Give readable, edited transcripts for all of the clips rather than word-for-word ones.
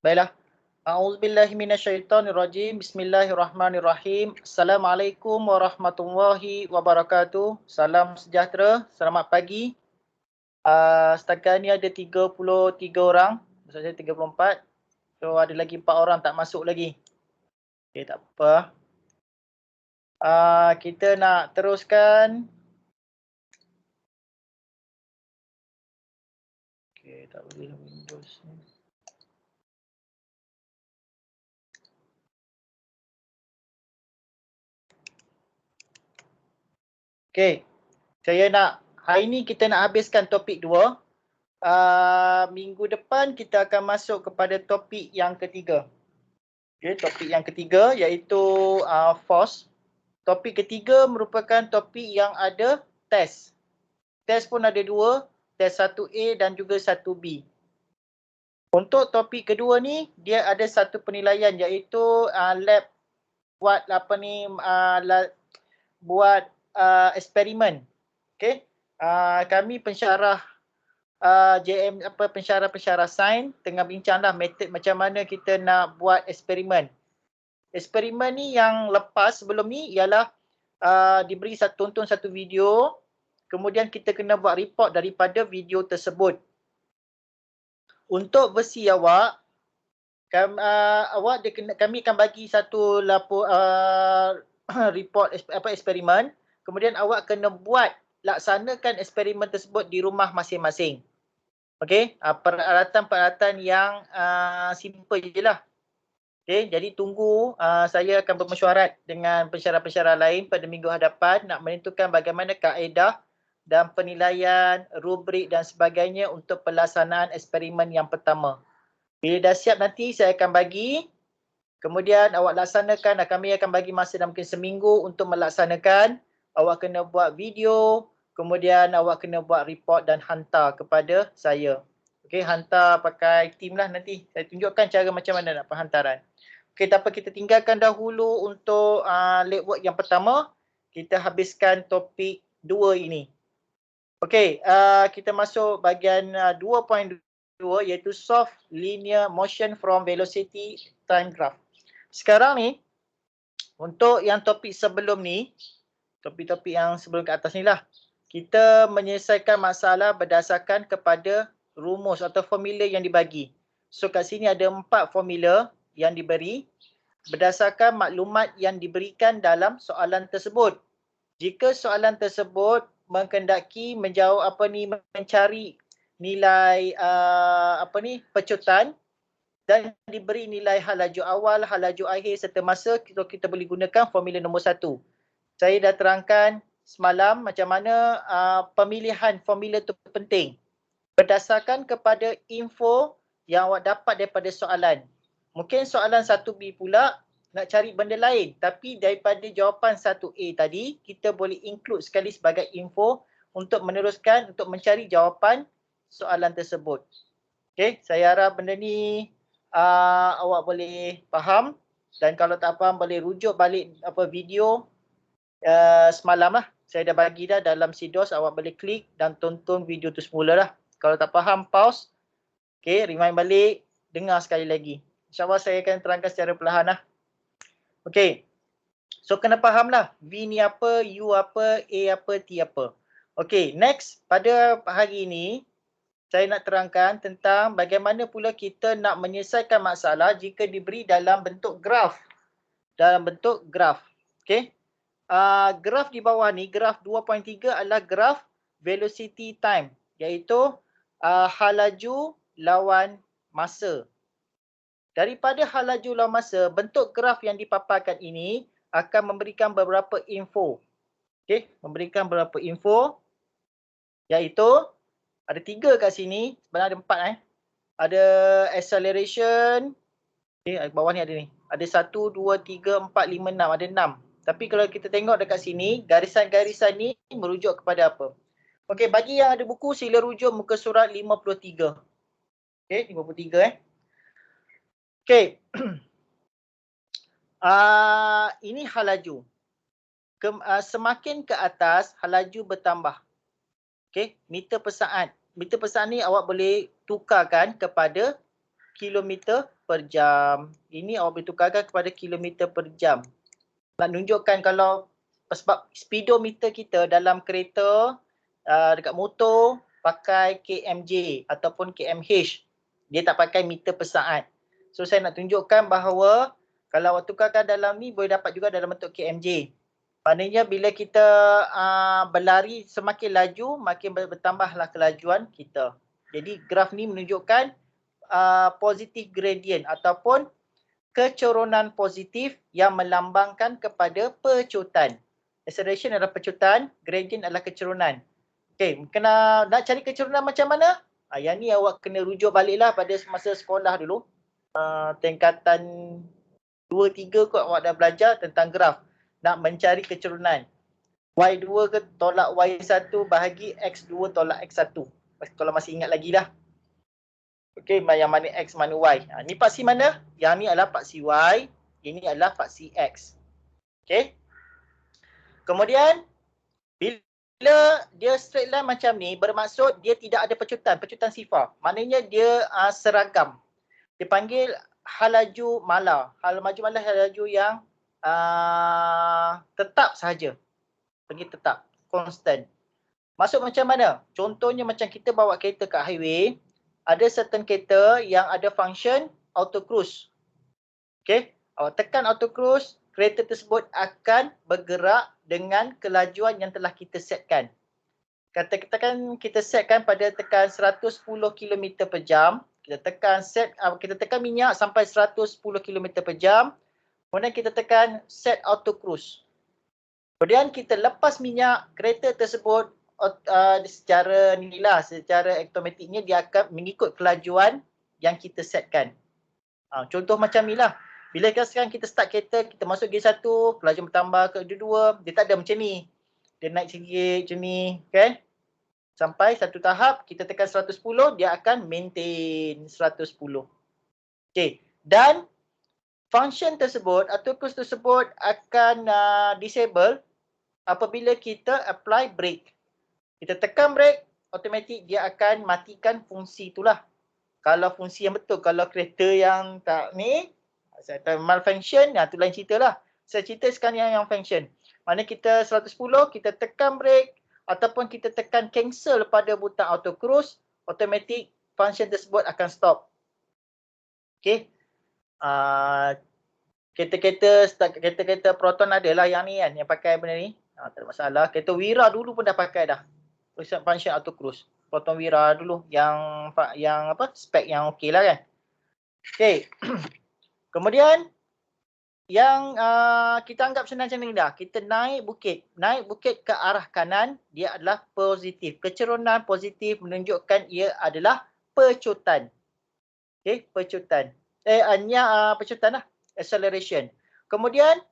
Baiklah. A'udzubillahi minasyaitonirrajim. Bismillahirrahmanirrahim. Assalamualaikum warahmatullahi wabarakatuh. Salam sejahtera. Selamat pagi. Setakat ni ada 33 orang. Maksudnya 34. So ada lagi 4 orang tak masuk lagi. Okey, tak apa. Kita nak teruskan. Okey, tak boleh Windows ni. Okey. Hari ni kita nak habiskan topik 2. Minggu depan kita akan masuk kepada topik yang ketiga. Okay, topik yang ketiga iaitu force. Topik ketiga merupakan topik yang ada test. Test pun ada 2, test 1A dan juga 1B. Untuk topik kedua ni, dia ada satu penilaian iaitu lab buat eksperimen. Okay. Kami pensyarah pensyarah sains tengah bincanglah metod macam mana kita nak buat eksperimen. Eksperimen ni yang lepas sebelum ni ialah diberi tonton satu video, kemudian kita kena buat report daripada video tersebut. Untuk versi awak, kami akan bagi satu report eksperimen, kemudian awak kena laksanakan eksperimen tersebut di rumah masing-masing. Okey, peralatan-peralatan yang simple je lah. Okey, jadi tunggu saya akan bermesyuarat dengan pensyarah-pensyarah lain pada minggu hadapan nak menentukan bagaimana kaedah dan penilaian, rubrik dan sebagainya untuk pelaksanaan eksperimen yang pertama. Bila dah siap nanti saya akan bagi, kemudian awak laksanakan, kami akan bagi masa dalam mungkin seminggu untuk melaksanakan. Awak kena buat video, kemudian awak kena buat report dan hantar kepada saya. Okey, hantar pakai tim lah nanti. Saya tunjukkan cara macam mana nak penghantaran. Okey, tak apa, kita tinggalkan dahulu untuk lab work yang pertama. Kita habiskan topik 2 ini. Okey, kita masuk bahagian 2.2 iaitu soft linear motion from velocity time graph. Sekarang ni, untuk yang topik sebelum ni, topik-topik yang sebelum ke atas ni lah, kita menyelesaikan masalah berdasarkan kepada rumus atau formula yang dibagi. So kat sini ada 4 formula yang diberi berdasarkan maklumat yang diberikan dalam soalan tersebut. Jika soalan tersebut menghendaki mencari nilai pecutan dan diberi nilai hal laju awal, hal laju akhir serta masa, kita boleh gunakan formula nombor 1. Saya dah terangkan semalam macam mana pemilihan formula itu penting. Berdasarkan kepada info yang awak dapat daripada soalan. Mungkin soalan 1B pula nak cari benda lain. Tapi daripada jawapan 1A tadi, kita boleh include sekali sebagai info untuk meneruskan, untuk mencari jawapan soalan tersebut. Okay, saya harap benda ni awak boleh faham. Dan kalau tak faham, boleh rujuk balik video semalam lah. Saya dah bagi dah dalam CDOS, awak boleh klik dan tonton video tu semula lah. Kalau tak faham, pause. Okay, rewind balik, dengar sekali lagi. InsyaAllah saya akan terangkan secara perlahan lah. Okay, so kena faham lah. V ni apa, U apa, A apa, T apa. Okay, next. Pada hari ini, saya nak terangkan tentang bagaimana pula kita nak menyelesaikan masalah jika diberi dalam bentuk graf. Dalam bentuk graf. Okay. Graf di bawah ni, graf 2.3 adalah graf velocity time. Iaitu hal laju lawan masa. Daripada hal laju lawan masa, bentuk graf yang dipaparkan ini akan memberikan beberapa info. Okay. Memberikan beberapa info. Iaitu ada 3 kat sini, sebenarnya ada 4 Ada acceleration. Okay, bawah ni ada ni. Ada 1, 2, 3, 4, 5, 6. Ada 6. Tapi kalau kita tengok dekat sini, garisan-garisan ni merujuk kepada apa? Okey, bagi yang ada buku, sila rujuk muka surat 53. Okey, 53 Okey. Ini hal laju. Semakin ke atas, hal laju bertambah. Okey, meter per saat. Meter per saat ni awak boleh tukarkan kepada kilometer per jam. Ini awak boleh tukarkan kepada kilometer per jam. Nak tunjukkan kalau sebab speedometer kita dalam kereta, dekat motor pakai kmj ataupun kmh. Dia tak pakai meter per saat. So saya nak tunjukkan bahawa kalau awak tukarkan dalam ni boleh dapat juga dalam bentuk kmj. Maknanya bila kita berlari semakin laju, makin bertambahlah kelajuan kita. Jadi graf ni menunjukkan positive gradient ataupun kecerunan positif yang melambangkan kepada pecutan. Acceleration adalah pecutan, gradient adalah kecerunan. Okey, nak cari kecerunan macam mana? Yang ni awak kena rujuk baliklah pada masa sekolah dulu. Tingkatan 2-3 kot awak dah belajar tentang graf. Nak mencari kecerunan. Y2 ke tolak Y1 bahagi X2 tolak X1. Kalau masih ingat lagi lah. Okey, yang mana X, mana Y. Ni paksi mana? Yang ni adalah paksi Y. Ini adalah paksi X. Okey. Kemudian, bila dia straight line macam ni, bermaksud dia tidak ada pecutan. Pecutan sifar. Maknanya dia seragam. Dipanggil halaju mala. Halaju mala halaju yang tetap sahaja. Panggil tetap. Constant. Maksud macam mana? Contohnya macam kita bawa kereta kat highway. Ada certain kereta yang ada function auto cruise. Okay. Awak tekan auto cruise, kereta tersebut akan bergerak dengan kelajuan yang telah kita setkan. Katakan kita setkan pada tekan 110 km per jam. Kita tekan minyak sampai 110 km per jam. Kemudian kita tekan set auto cruise. Kemudian kita lepas minyak, kereta tersebut secara automatiknya dia akan mengikut kelajuan yang kita setkan. Contoh macam ni lah. Bila sekarang kita start kereta, kita masuk gear 1, kelajuan bertambah ke gear 2, dia tak ada macam ni. Dia naik sikit macam ni, kan? Sampai satu tahap, kita tekan 110, dia akan maintain 110. Okay. Dan function tersebut atau cruise tersebut akan disable apabila kita apply brake. Kita tekan brake, automatik dia akan matikan fungsi itulah. Kalau fungsi yang betul, kalau kereta yang tak ni, malfunction, itu lain cerita lah. Saya cerita sekarang yang function. Mana kita 110, kita tekan brake ataupun kita tekan cancel pada butang auto cruise, automatik function tersebut akan stop. Okay. Kereta-kereta Proton adalah yang ni kan, yang pakai benda ni. Tak ada masalah. Kereta Wira dulu pun dah pakai dah. Function auto cruise. Proton Wira dulu yang spek yang okey lah kan. Okey. Kemudian yang kita anggap senang macam ni dah. Kita naik bukit. Naik bukit ke arah kanan, dia adalah positif. Kecerunan positif menunjukkan ia adalah pecutan. Okey, pecutan. Pecutan lah. Acceleration. Kemudian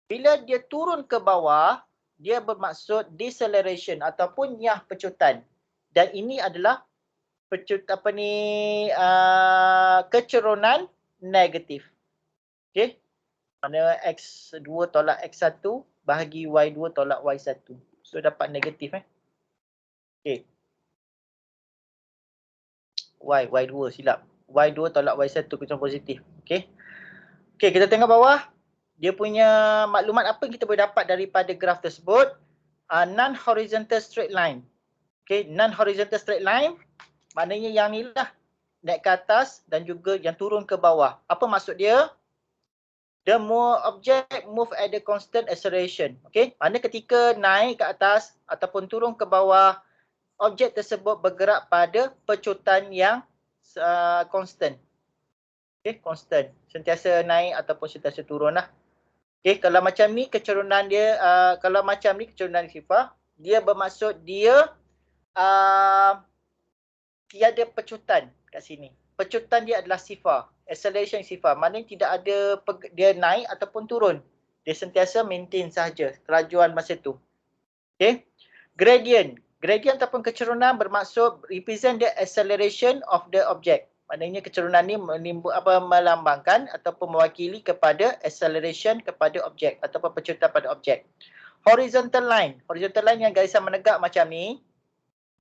bila dia turun ke bawah, dia bermaksud deceleration ataupun pecutan. Dan ini adalah kecerunan negatif. Okey. Mana X2 tolak X1 bahagi Y2 tolak Y1. So dapat negatif Okey. Y2 silap. Y2 tolak Y1 kecerunan positif. Okey. Okey, kita tengok bawah. Dia punya maklumat apa yang kita boleh dapat daripada graf tersebut. Non-horizontal straight line. Okay, non-horizontal straight line. Maknanya yang ni lah. Naik ke atas dan juga yang turun ke bawah. Apa maksud dia? The object move at the constant acceleration. Okay, mana ketika naik ke atas ataupun turun ke bawah, objek tersebut bergerak pada pecutan yang constant. Okay, constant. Sentiasa naik ataupun sentiasa turun lah. Okay, kalau macam ni kecerunan dia, kecerunan sifar, dia bermaksud dia tiada pecutan kat sini. Pecutan dia adalah sifar, acceleration sifar. Maknanya tidak ada dia naik ataupun turun. Dia sentiasa maintain sahaja kelajuan masa tu. Okay. Gradient. Gradient ataupun kecerunan bermaksud represent the acceleration of the object. Maknanya kecerunan ni melambangkan ataupun mewakili kepada acceleration kepada objek ataupun pecutan pada objek. Horizontal line. Horizontal line yang garisan menegak macam ni.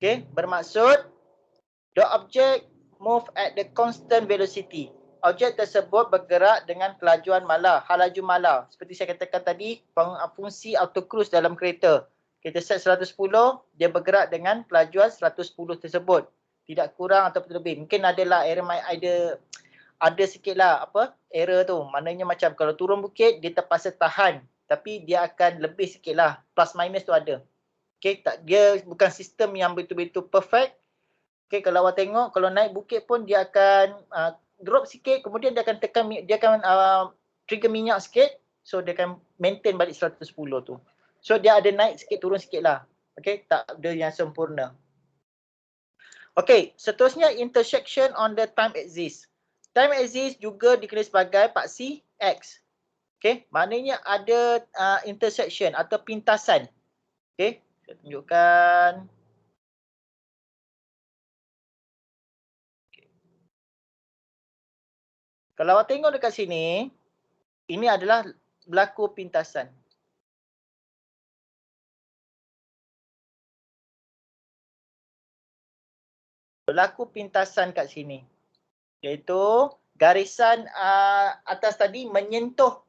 Okay, bermaksud the object move at the constant velocity. objek tersebut bergerak dengan kelajuan malar, halaju malar. Seperti saya katakan tadi, fungsi auto cruise dalam kereta. Kita set 110, dia bergerak dengan kelajuan 110 tersebut. Tidak kurang ataupun lebih. Mungkin adalah ada sikit lah error tu. Maknanya macam kalau turun bukit, dia terpaksa tahan. Tapi dia akan lebih sikit lah. Plus minus tu ada. Okay, dia bukan sistem yang betul-betul perfect. Okay, kalau awak tengok, kalau naik bukit pun dia akan drop sikit, kemudian dia akan trigger minyak sikit, so dia akan maintain balik 110 tu. So dia ada naik sikit, turun sikit lah. Okay, tak ada yang sempurna. Okay, seterusnya intersection on the time axis. Time axis juga dikenali sebagai paksi X. Okay, maknanya ada intersection atau pintasan. Okay, saya tunjukkan. Kalau awak tengok dekat sini, ini adalah berlaku pintasan. Berlaku pintasan kat sini. Iaitu garisan atas tadi menyentuh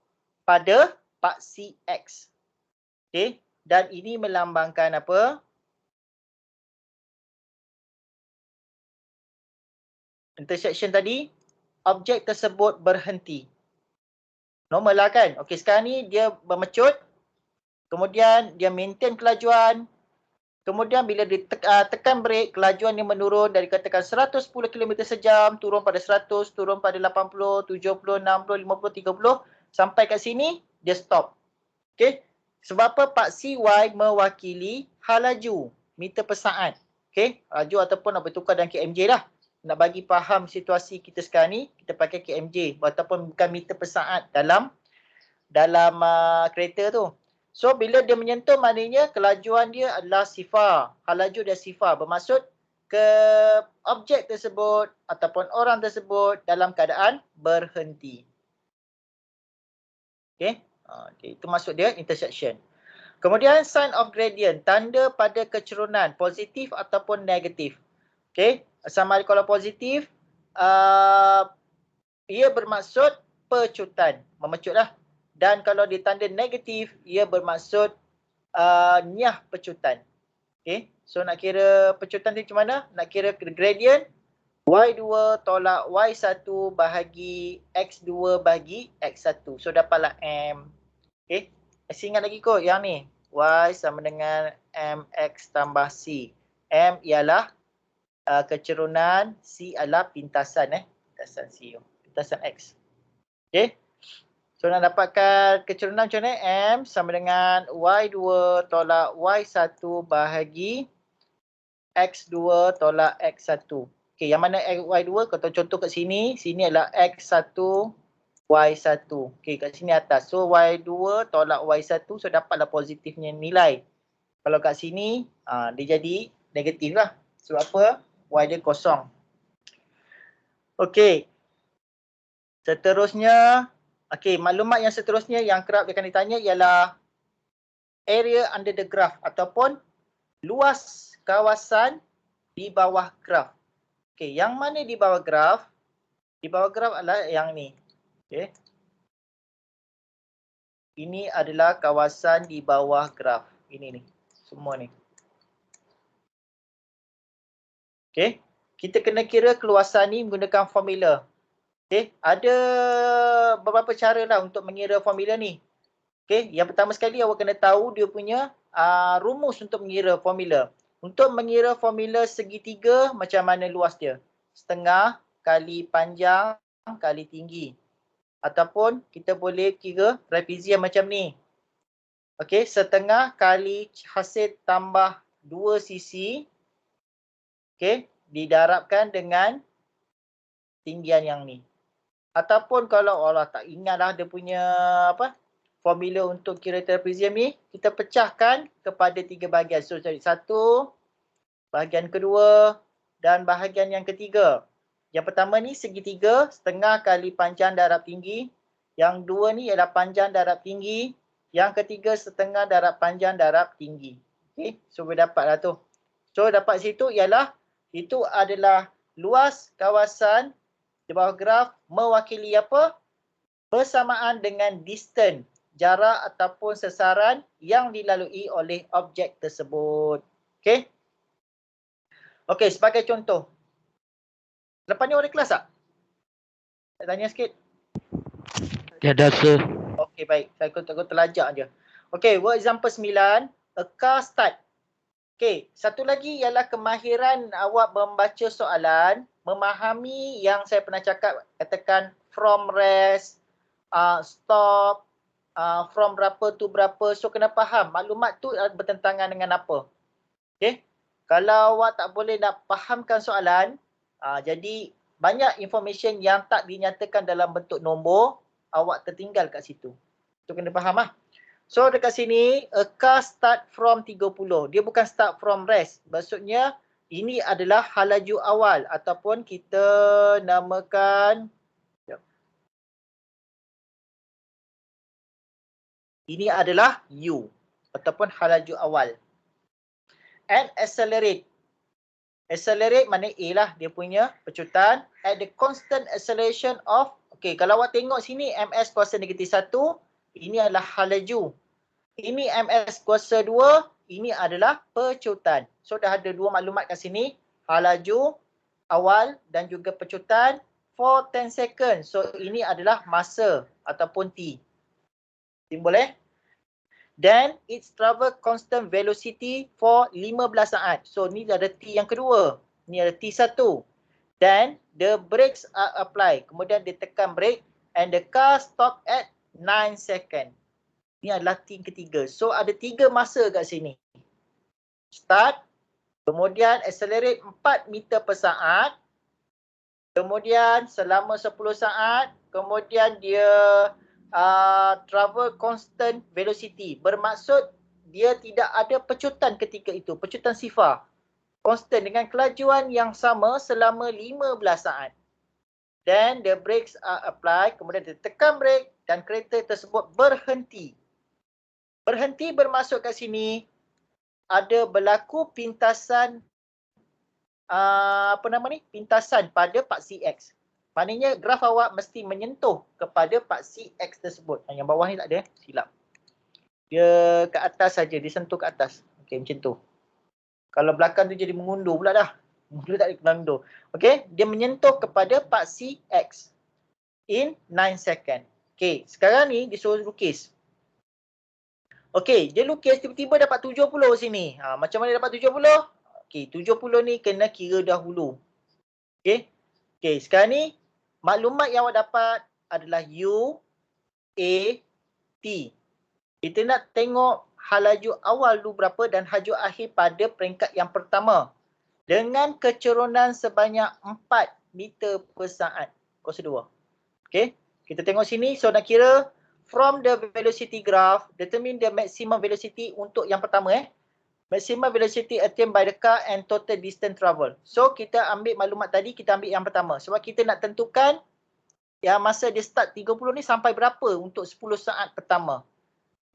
pada paksi X. Okay. Dan ini melambangkan apa? Intersection tadi, objek tersebut berhenti. Normal lah kan? Okey, sekarang ni dia bermecut. Kemudian dia maintain kelajuan. Kemudian bila ditekan brek, kelajuan dia menurun dari katakan 110 km sejam, turun pada 100, turun pada 80, 70, 60, 50, 30. Sampai kat sini, dia stop. Okey. Sebab apa? Paksi Y mewakili halaju, meter per saat. Okey. Laju ataupun nak bertukar dengan kmj lah. Nak bagi faham situasi kita sekarang ni, kita pakai kmj ataupun bukan meter per saat dalam kereta tu. So bila dia menyentuh, maknanya kelajuan dia adalah sifar. Halaju dia sifar. Bermaksud ke objek tersebut ataupun orang tersebut dalam keadaan berhenti. Okay. Okay. Itu maksud dia intersection. Kemudian sign of gradient, tanda pada kecerunan, positif ataupun negatif. Okay. Sama ada kalau positif, ia bermaksud pecutan, memecut lah. Dan kalau ditanda negatif, ia bermaksud nyah pecutan. Okay. So nak kira pecutan ni macam mana? Nak kira gradient, Y2 tolak Y1 bahagi X2 bahagi X1. So dapatlah M. Okay. Masih ingat lagi kot yang ni. Y sama dengan MX tambah C. M ialah kecerunan, C adalah pintasan. Pintasan C. Pintasan X. Okay. So nak dapatkan kecerunan macam ni, M sama dengan Y2 tolak Y1 bahagi X2 tolak X1. Okay, yang mana Y2, kalau contoh kat sini, sini adalah X1, Y1. Okay, kat sini atas. So Y2 tolak Y1, so dapatlah positifnya nilai. Kalau kat sini, dia jadi negatif lah. Sebab apa? Y dia kosong. Okay. Seterusnya, okay, maklumat yang seterusnya yang kerap akan ditanya ialah area under the graph ataupun luas kawasan di bawah graf. Okay, yang mana di bawah graf? Di bawah graf adalah yang ni. Okay. Ini adalah kawasan di bawah graf. Ini ni. Semua ni. Okay. Kita kena kira keluasan ni menggunakan formula. Okay. Ada beberapa cara lah untuk mengira formula ni. Okay. Yang pertama sekali awak kena tahu dia punya rumus untuk mengira formula. Untuk mengira formula segitiga, macam mana luas dia? Setengah kali panjang kali tinggi. Ataupun kita boleh kira trapezium macam ni. Okey, setengah kali hasil tambah 2 sisi. Okey, didarabkan dengan tinggian yang ni. Ataupun kalau Allah tak ingatlah dia punya formula untuk kira trapezium ni, kita pecahkan kepada 3 bahagian. So cari 1, bahagian kedua dan bahagian yang ketiga. Yang pertama ni segitiga, setengah kali panjang darab tinggi. Yang dua ni ialah panjang darab tinggi. Yang ketiga setengah darab panjang darab tinggi. Okay, so boleh dapatlah tu. So dapat situ ialah, itu adalah luas kawasan Di bawah graf mewakili apa? Bersamaan dengan distance, jarak ataupun sasaran yang dilalui oleh objek tersebut. Okey? Okey, sebagai contoh. Lepas ni ada kelas tak? Saya tanya sikit. Tiada, sir. Okey, baik. Saya aku terlajak je. Okey, work example 9. A car start. Okey, satu lagi ialah kemahiran awak membaca soalan, memahami yang saya pernah cakap, katakan from rest, stop, from berapa tu berapa. So, kena faham maklumat tu bertentangan dengan apa. Okey, kalau awak tak boleh nak fahamkan soalan, jadi banyak information yang tak dinyatakan dalam bentuk nombor, awak tertinggal kat situ. So, kena faham lah. So dekat sini, a car start from 30. Dia bukan start from rest. Maksudnya ini adalah halaju awal ataupun kita namakan, ini adalah U ataupun halaju awal. And accelerate. Accelerate maknanya A lah dia punya pecutan at the constant acceleration of, okay, kalau awak tengok sini ms kuasa -1, ini adalah halaju. Ini ms kuasa 2, ini adalah pecutan. So dah ada dua maklumat kat sini, halaju awal dan juga pecutan for 10 second. So ini adalah masa ataupun T. Simbol Then its travel constant velocity for 15 saat. So ni ada T yang kedua. Ni ada T1. Then the brakes are applied. Kemudian dia tekan brake and the car stop at 9 second. Ini adalah T ketiga. So ada 3 masa kat sini. Start, kemudian accelerate 4 meter per saat, kemudian selama 10 saat, kemudian dia travel constant velocity. Bermaksud dia tidak ada pecutan ketika itu, pecutan sifar. Constant dengan kelajuan yang sama selama 15 saat. Then the brakes are applied, kemudian dia tekan brake dan kereta tersebut berhenti. Berhenti bermaksud kat sini ada berlaku pintasan pintasan pada paksi X. Maknanya graf awak mesti menyentuh kepada paksi X tersebut. Yang bawah ni tak ada, silap. Dia ke atas saja, dia sentuh ke atas. Okey, macam tu. Kalau belakang tu jadi mengundur pula dah. Mengundur tak ada mengundur. Okey, dia menyentuh kepada paksi X in 9 second. Okey, sekarang ni dia suruh lukis. Okey, dia lukis tiba-tiba dapat 70 sini. Macam mana dapat 70? Okey, 70 ni kena kira dahulu. Okey. Okey, sekarang ni maklumat yang awak dapat adalah U, A, T. Kita nak tengok halaju awal dulu berapa dan halaju akhir pada peringkat yang pertama. Dengan kecerunan sebanyak 4 meter per saat. Kuasa 2. Okey, kita tengok sini. So nak kira from the velocity graph, determine the maximum velocity untuk yang pertama. Maximum velocity attained by the car and total distance travel. So kita ambil maklumat tadi, kita ambil yang pertama. Sebab kita nak tentukan yang masa dia start 30 ni sampai berapa untuk 10 saat pertama.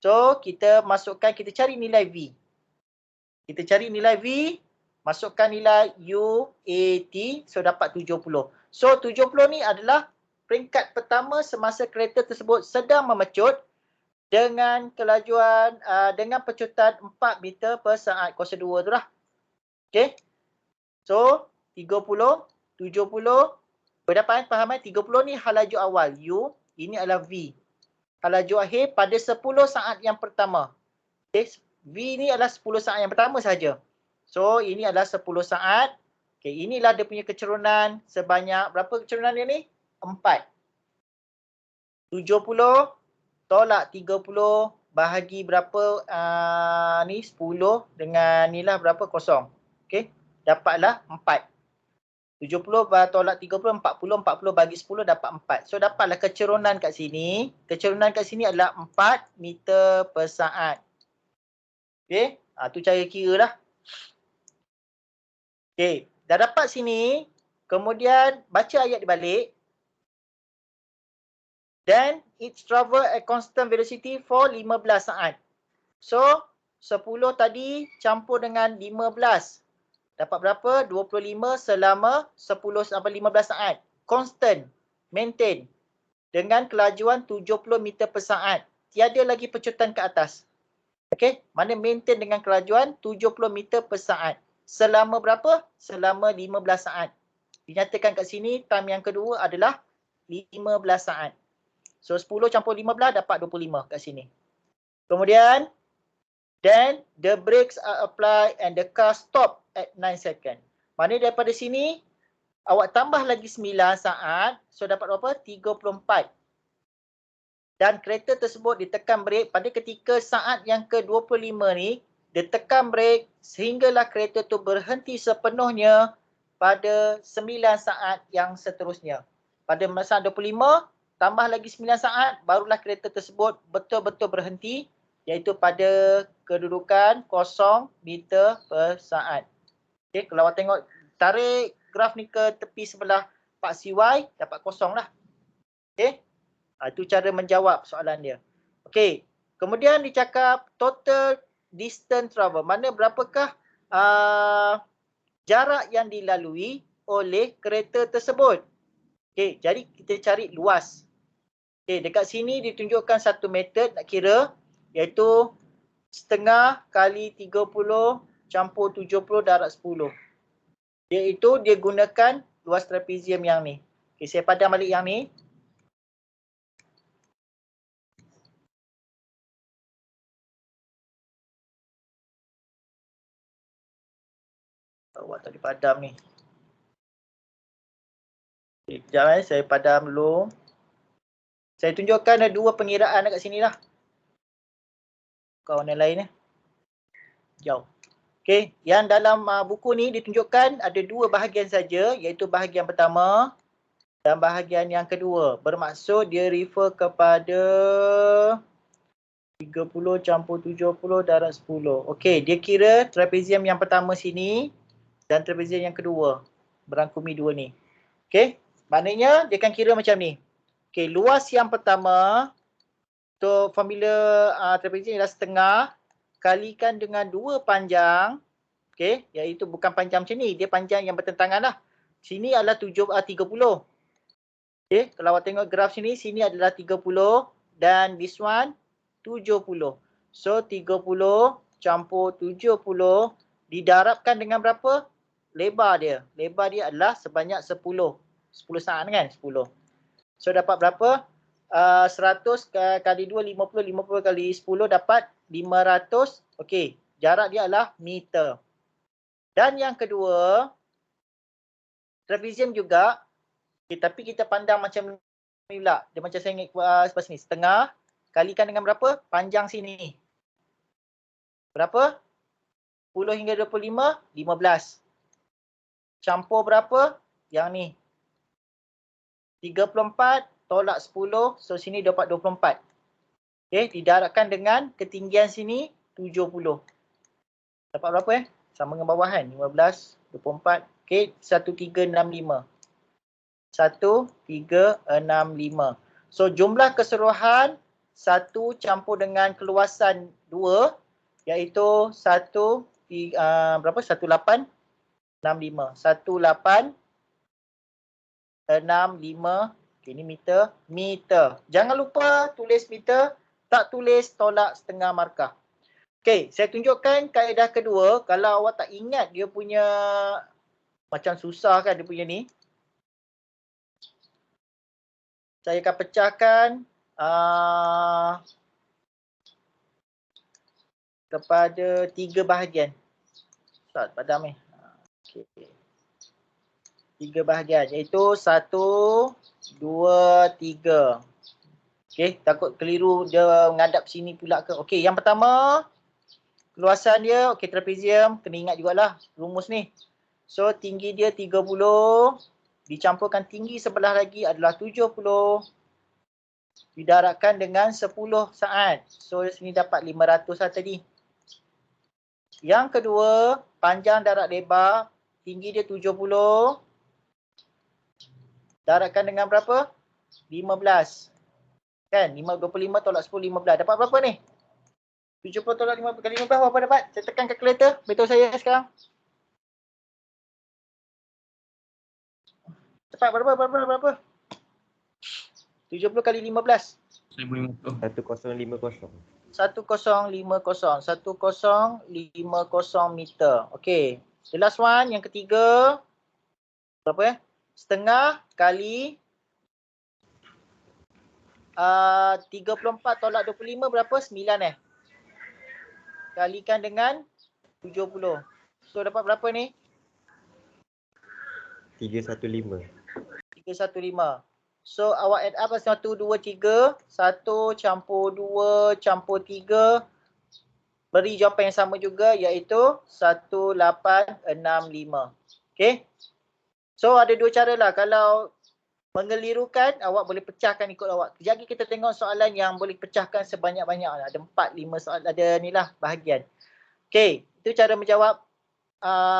So kita masukkan, kita cari nilai V. Kita cari nilai V, masukkan nilai U, A, T. So dapat 70. So 70 ni adalah peringkat pertama semasa kereta tersebut sedang memecut dengan kelajuan, dengan pecutan 4 meter per saat. Kuasa 2 tu lah. Okay. So 30, 70. Berdapat faham 30 ni halaju awal. U. Ini adalah V. Halaju akhir pada 10 saat yang pertama. Okay. V ni adalah 10 saat yang pertama saja. So ini adalah 10 saat. Okay. Inilah dia punya kecerunan sebanyak, berapa kecerunan dia ni? 4. 70 tolak 30 bahagi berapa, ni 10 dengan ni lah berapa, kosong. Okey, dapatlah 4. 70 tolak 30, 40, 40 bagi 10 dapat 4. So dapatlah kecerunan kat sini. Kecerunan kat sini adalah 4 meter per saat. Okey, tu cara kira lah. Okey, dah dapat sini. Kemudian baca ayat di balik. Then it travel at constant velocity for 15 saat. So 10 tadi campur dengan 15. Dapat berapa? 25 selama 10 sampai 15 saat. constant, maintain dengan kelajuan 70 meter per saat. Tiada lagi pecutan ke atas. Okey, mana maintain dengan kelajuan 70 meter per saat. Selama berapa? Selama 15 saat. Dinyatakan kat sini time yang kedua adalah 15 saat. So 10 campur 15 dapat 25 kat sini. Kemudian, then the brakes are applied and the car stop at 9 second. Mana daripada sini, awak tambah lagi 9 saat, so dapat berapa? 34. Dan kereta tersebut ditekan brek pada ketika saat yang ke-25 ni, dia tekan brek sehinggalah kereta tu berhenti sepenuhnya pada 9 saat yang seterusnya. Pada masa 25, tambah lagi 9 saat, barulah kereta tersebut betul-betul berhenti, iaitu pada kedudukan 0 meter per saat. Okay, kalau awak tengok, tarik graf ni ke tepi sebelah Pak CY, dapat kosong lah. Okay. Itu cara menjawab soalan dia. Okey, kemudian dicakap total distance travel. Mana berapakah jarak yang dilalui oleh kereta tersebut. Okey, jadi kita cari luas. Okey, dekat sini ditunjukkan satu metod nak kira, iaitu setengah kali 30 campur 70 darab 10. Iaitu dia gunakan luas trapezium yang ni. Okey, saya padam balik yang ni. Awak tadi padam ni. Okay, kejap saya padam dulu. Saya tunjukkan ada dua pengiraan dekat sini lah. Kau warna lain jauh. Okey, yang dalam buku ni ditunjukkan ada dua bahagian saja, iaitu bahagian pertama dan bahagian yang kedua. Bermaksud dia refer kepada 30 campur 70 darab 10. Okey, dia kira trapezium yang pertama sini dan trapezium yang kedua. Berangkumi dua ni. Okey, maknanya dia akan kira macam ni. Okey, luas yang pertama untuk formula trapezium ialah setengah kalikan dengan 2 panjang. Okey, iaitu bukan panjang macam ni, dia panjang yang bertentangan lah. Sini adalah 30. Okey, kalau awak tengok graf sini adalah 30 dan this one 70. So 30 campur 70 didarabkan dengan berapa? Lebar dia. Lebar dia adalah sebanyak 10. 10 saat kan? 10. So dapat berapa? 100 kali 2, 50. 50 kali 10 dapat 500. Okey, jarak dia adalah meter. Dan yang kedua, trapezium juga. Okay, tapi kita pandang macam ni pula. Dia macam saya ingat sepas ni. Setengah kalikan dengan berapa? Panjang sini. Berapa? 10 hingga 25, 15. Campur berapa? Yang ni. 34 tolak 10. So sini dapat 24. Okay, didarabkan dengan ketinggian sini 70. Dapat berapa Sama dengan bawah kan? 15, 24. Okay, 1365. 1365. So jumlah keseluruhan 1 campur dengan keluasan 2 iaitu 1865. 1865. Okay, ini meter. Jangan lupa tulis meter, tak tulis tolak setengah markah. Okey, saya tunjukkan kaedah kedua. Kalau awak tak ingat dia punya macam susah kan dia punya ni. Saya akan pecahkan kepada 3 bahagian. Ustaz, padam ni. Okey. 3 bahagian iaitu 1, 2, 3. Okey, takut keliru dia menghadap sini pula ke. Okey, yang pertama luasan dia, okey, trapezium kena ingat jugalah rumus ni. So tinggi dia 30 dicampurkan tinggi sebelah lagi adalah 70 didarabkan dengan 10 saat. So sini dapat 500 lah tadi. Yang kedua, panjang darab lebar, tinggi dia 70 darabkan dengan berapa? 15. Kan? 25 tolak 10, 15. Dapat berapa ni? 70 tolak 15 kali 15 berapa dapat? Saya tekan kalkulator. Beritahu saya sekarang. Cepat, berapa? 70 kali 15. 1050. 1050 meter. Okay. The last one, yang ketiga. Berapa ya? Setengah kali 34 tolak 25 berapa? 9 Kalikan dengan 70. So dapat berapa ni? 315. 315. So awak add up 1, 2, 3. 1 campur 2 campur 3. Beri jawapan yang sama juga iaitu 1865. Okay. So ada dua cara lah. Kalau mengelirukan, awak boleh pecahkan ikut awak. Kejap lagi kita tengok soalan yang boleh pecahkan sebanyak-banyak. Ada 4, 5 soalan. Ada ni lah bahagian. Okay. Itu cara menjawab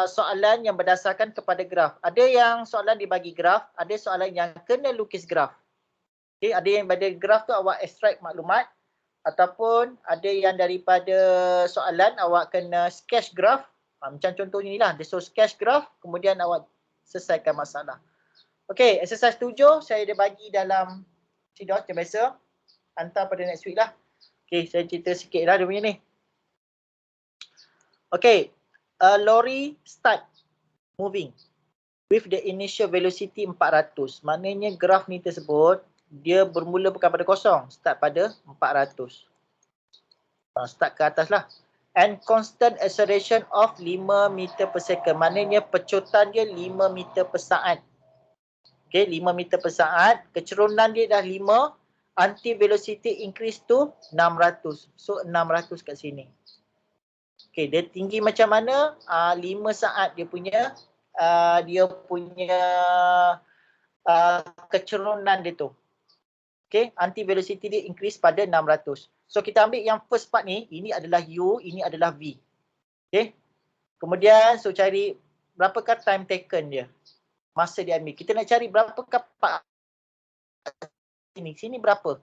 soalan yang berdasarkan kepada graf. Ada yang soalan dibagi graf, ada soalan yang kena lukis graf. Okay, ada yang pada graf tu awak extract maklumat ataupun ada yang daripada soalan awak kena sketch graf. Macam contohnya ni lah, dia so sketch graf, kemudian awak selesaikan masalah. Okay, exercise 7 saya ada bagi dalam sidot macam biasa. Hantar pada next week lah. Okay, saya cerita sikit lah dia punya ni. Okay, lorry start moving with the initial velocity 400. Maknanya graf ni tersebut, dia bermula bukan pada kosong. Start pada 400. Start ke atas lah. And constant acceleration of 5 meter per second. Maknanya pecutan dia 5 meter per saat. Okay, 5 meter per saat. Kecerunan dia dah 5. Until velocity increase to 600. So 600 kat sini. Okay, dia tinggi macam mana? 5 saat dia punya kecerunan dia tu. Okay, anti velocity dia increase pada 600. So kita ambil yang first part ni, ini adalah U, ini adalah V. Okay. Kemudian so cari berapakah time taken dia. Masa dia ambil. Kita nak cari berapakah part sini. Sini berapa?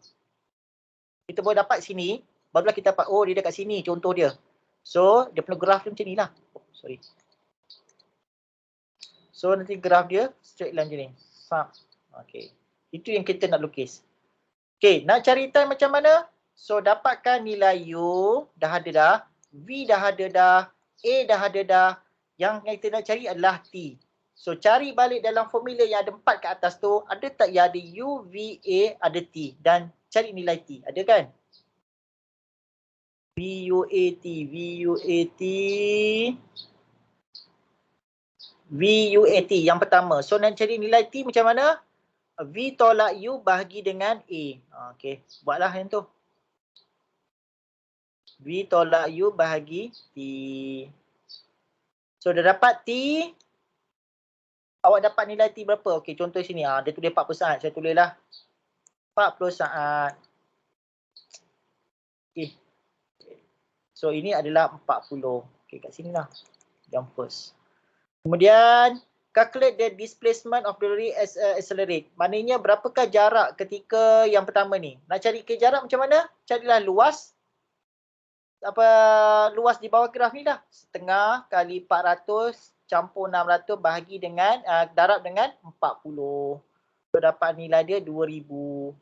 Kita boleh dapat sini, barulah kita dapat, oh dia dekat sini contoh dia. So dia punya graf dia macam ni lah. Oh, sorry. So nanti graf dia straight line macam ni. Okay. Itu yang kita nak lukis. Okay, nak cari time macam mana? So dapatkan nilai U dah ada dah. V dah ada dah. A dah ada dah. Yang kita nak cari adalah T. So cari balik dalam formula yang ada 4 kat atas tu. Ada tak yang ada U, V, A, ada T. Dan cari nilai T. Ada kan? V, U, A, T. V, U, A, T. V, U, A, T yang pertama. So nak cari nilai T macam mana? V tolak U bahagi dengan A. Okey, buatlah yang tu. V tolak U bahagi T. So dah dapat T. Awak dapat nilai T berapa? Okey, contoh sini. Dia tulis 40 saat. Saya tulislah 40 saat. Okey. So ini adalah 40. Okey, kat sini lah. Yang first. Kemudian calculate the displacement of the lorry as accelerate. Maknanya berapakah jarak ketika yang pertama ni? Nak cari ke jarak macam mana? Carilah luas. Luas di bawah graf ni dah. Setengah kali 400 campur 600 bahagi dengan darab dengan 40. So dapat nilai dia 2000.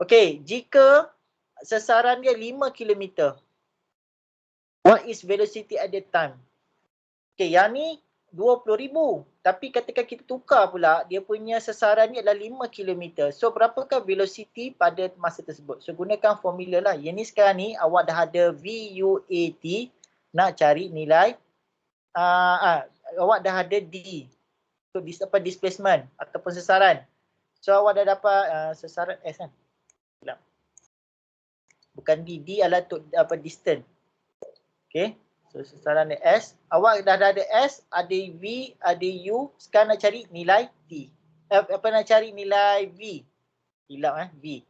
Okey, jika sasaran dia 5 km. What is velocity at that time? Okey, yang ni 20,000. Tapi ketika kita tukar pula, dia punya sasaran ni adalah 5 km. So, berapakah velocity pada masa tersebut? So, gunakan formula lah. Yang ni sekarang ni, awak dah ada VUAT. Nak cari nilai. Awak dah ada D. So, displacement ataupun sasaran. So, awak dah dapat sasaran S kan? Bukan D. D adalah distance. Okay. So sasaran dia S. Awak dah ada S, ada V, ada U. Sekarang nak cari nilai T. Nak cari nilai V. Hilap V.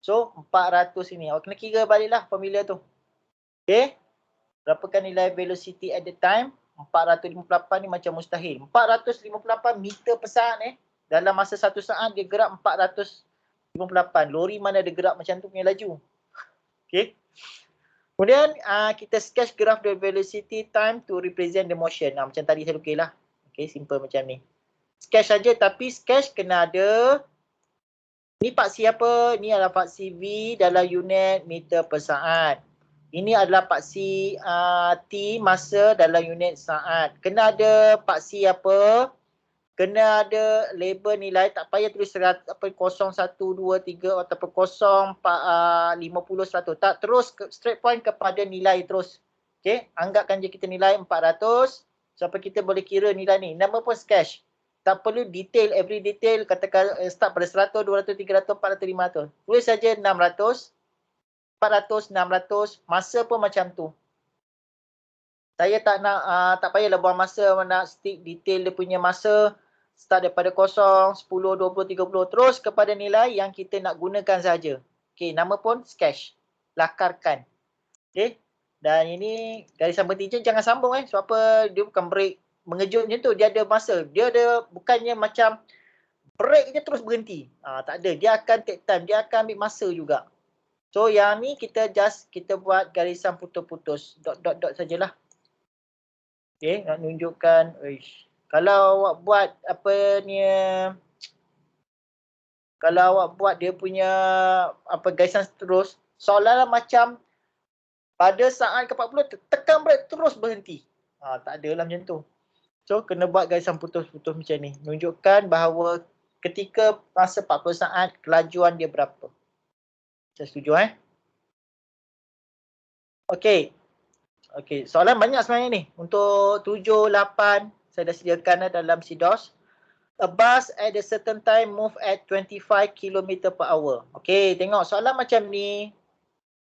So 400 ini. Awak kena kira baliklah formula tu. Okay. Berapakah nilai velocity at the time? 458 ni macam mustahil. 458 meter per saat dalam masa 1 saat dia gerak 458. Lori mana ada gerak macam tu punya laju. Okay. Kemudian kita sketch graph the velocity time to represent the motion. Macam tadi saya lukis lah. Okay, simple macam ni. Sketch saja, tapi sketch kena ada. Ni paksi apa? Ni adalah paksi V dalam unit meter per saat. Ini adalah paksi T masa dalam unit saat. Kena ada paksi apa? Kena ada label nilai, tak payah tulis 01, 2, 3 ataupun 0, 50, 100. Tak, terus straight point kepada nilai terus. Okay, anggapkan je kita nilai 400 sampai kita boleh kira nilai ni. Nama pun sketch. Tak perlu detail, every detail, katakan start pada 100, 200, 300, 400, 500. Tulis saja 600, 400, 600, masa pun macam tu. Saya tak nak, tak payahlah buang masa nak stick detail dia punya masa. Start daripada 0, 10, 20, 30 terus kepada nilai yang kita nak gunakan saja. Okey, nama pun sketch. Lakarkan. Okey. Dan ini garisan berhenti je jangan sambung sebab apa, dia bukan break mengejut macam tu, dia ada masa. Dia ada bukannya macam break je terus berhenti. Tak ada, dia akan take time, dia akan ambil masa juga. So yang ni kita buat garisan putus-putus, dot sajalah. Okey, nak tunjukkan kalau awak buat apa ni, kalau awak buat dia punya garisan terus, seolah-olah macam pada saat ke-40 tekan brake terus berhenti. Tak adalah macam tu. So kena buat garisan putus-putus macam ni. Menunjukkan bahawa ketika masa 40 saat kelajuan dia berapa. Saya setuju Okey. Okey, soalan banyak sebenarnya ni. Untuk 7, 8 saya dah sediakan dalam CDOS. A bus at a certain time move at 25 km per hour. Okey, tengok soalan macam ni.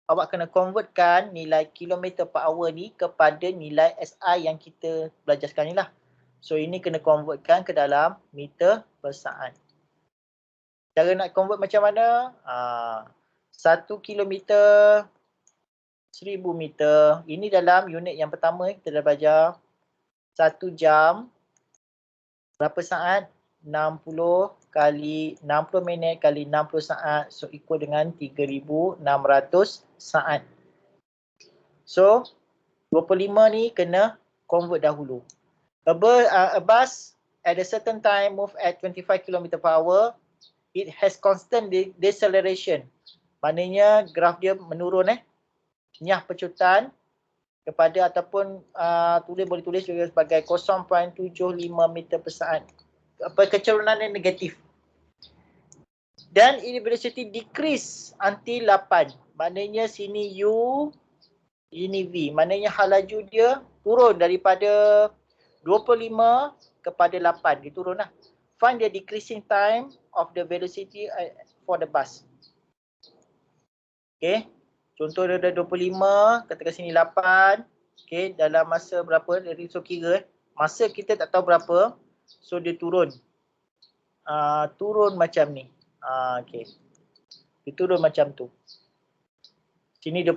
Awak kena convertkan nilai kilometer per hour ni kepada nilai SI yang kita belajar sekarang ni lah. So ini kena convertkan ke dalam meter per saat. Cara nak convert macam mana? 1 kilometer 1000 meter. Ini dalam unit yang pertama kita dah belajar. 1 jam berapa saat? 60 kali 60 minit kali 60 saat. So equal dengan 3600 saat. So 25 ni kena convert dahulu. A bus at a certain time move at 25 km per hour. It has constant deceleration. Maknanya graf dia menurun Nyah pecutan kepada ataupun boleh tulis juga sebagai 0.75 meter per saat. Kecerunan yang negatif. Dan ini velocity decrease until 8. Maknanya sini U, ini V. Maknanya hal laju dia turun daripada 25 kepada 8. Dia turun lah. Find the decreasing time of the velocity for the bus. Okay. Contoh dia dah 25, katakan sini 8. Okay. Dalam masa berapa? Dari so kira. Masa kita tak tahu berapa. So dia turun. Turun macam ni. Okay. Dia turun macam tu. Sini 25.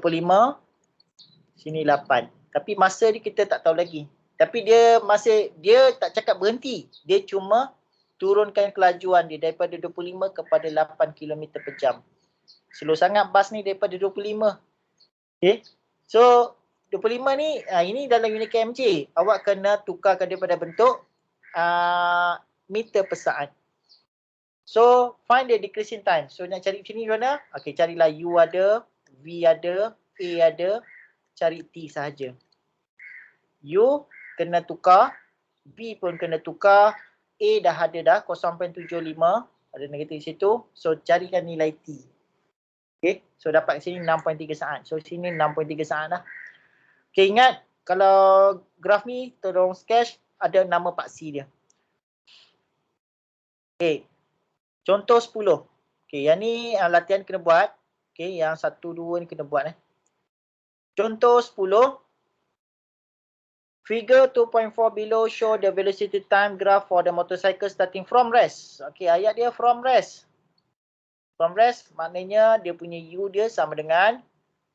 Sini 8. Tapi masa ni kita tak tahu lagi. Tapi dia tak cakap berhenti. Dia cuma turunkan kelajuan dia daripada 25 kepada 8 km per jam. Slow sangat bas ni daripada 25. Okay. So 25 ni, ini dalam unit kmj. Awak kena tukarkan daripada bentuk meter per saat. So find the decreasing time. So nak cari sini macam mana? Okay, carilah U ada, V ada, A ada, cari T sahaja. U kena tukar, V pun kena tukar, A dah ada dah 0.75, ada negatif situ. So carikan nilai T. Okay, so dapat sini 6.3 saat. So sini 6.3 saat lah. Okay, ingat kalau graf ni tolong sketch, ada nama paksi dia. Okay, contoh 10. Okay, yang ni latihan kena buat. Okay, yang 1, 2 ni kena buat Contoh 10. Figure 2.4 below show the velocity time graph for the motorcycle starting from rest. Okay, ayat dia from rest. From rest maknanya dia punya U dia sama dengan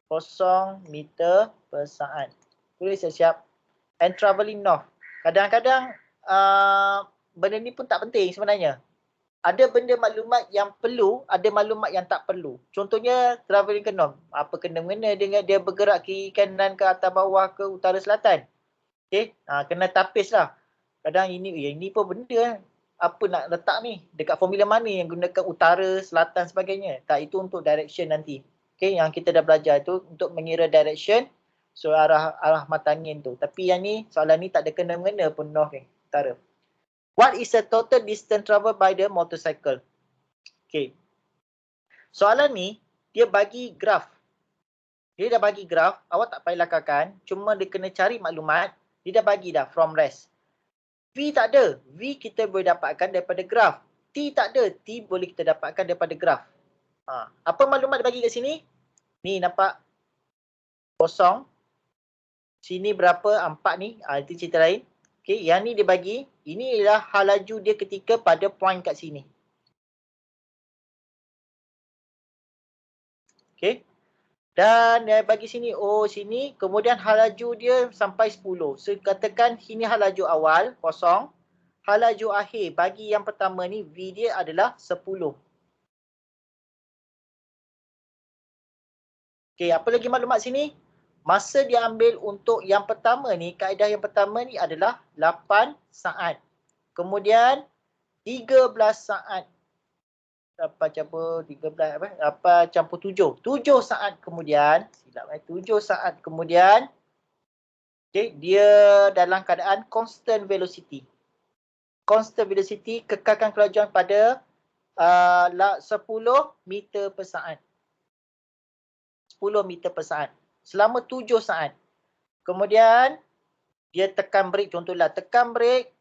0 meter per saat. Tulis siap. And travelling north. Kadang-kadang benda ni pun tak penting sebenarnya. Ada benda maklumat yang perlu, ada maklumat yang tak perlu. Contohnya travelling ke north. Apa kena-mengena dengan dia bergerak kiri kanan ke atas bawah ke utara selatan. Okay, kena tapis lah. Kadang ini pun benda apa nak letak ni, dekat formula mana yang gunakan utara, selatan sebagainya. Tak, itu untuk direction nanti. Okay, yang kita dah belajar tu untuk mengira direction, so arah mata angin tu. Tapi yang ni, soalan ni tak ada kena-mengena pun north ni, utara. What is the total distance traveled by the motorcycle? Okay. Soalan ni, dia bagi graf. Dia dah bagi graf, awak tak payah lakarkan, cuma dia kena cari maklumat, dia dah bagi dah from rest. V tak ada, V kita boleh dapatkan daripada graf. T tak ada, T boleh kita dapatkan daripada graf. Apa maklumat dia bagi kat sini? Ni nampak kosong. Sini berapa? 4 ni. Itu cerita lain. Okay, yang ni dia bagi. Ini ialah hal laju dia ketika pada point kat sini. Okay. Dan dia bagi sini, oh sini. Kemudian hal laju dia sampai 10. So katakan sini hal laju awal, kosong. Hal laju akhir, bagi yang pertama ni, V dia adalah 10. Okay, apa lagi maklumat sini? Masa dia ambil untuk yang pertama ni, kaedah yang pertama ni adalah 8 saat. Kemudian 13 saat. 8 campur 13 apa? 8 campur 7. 7 saat kemudian, silap 7 saat kemudian, okay, dia dalam keadaan constant velocity. Constant velocity, kekalkan kelajuan pada 10 meter per saat. 10 meter per saat. Selama 7 saat. Kemudian, dia tekan brake. Contohlah, tekan brake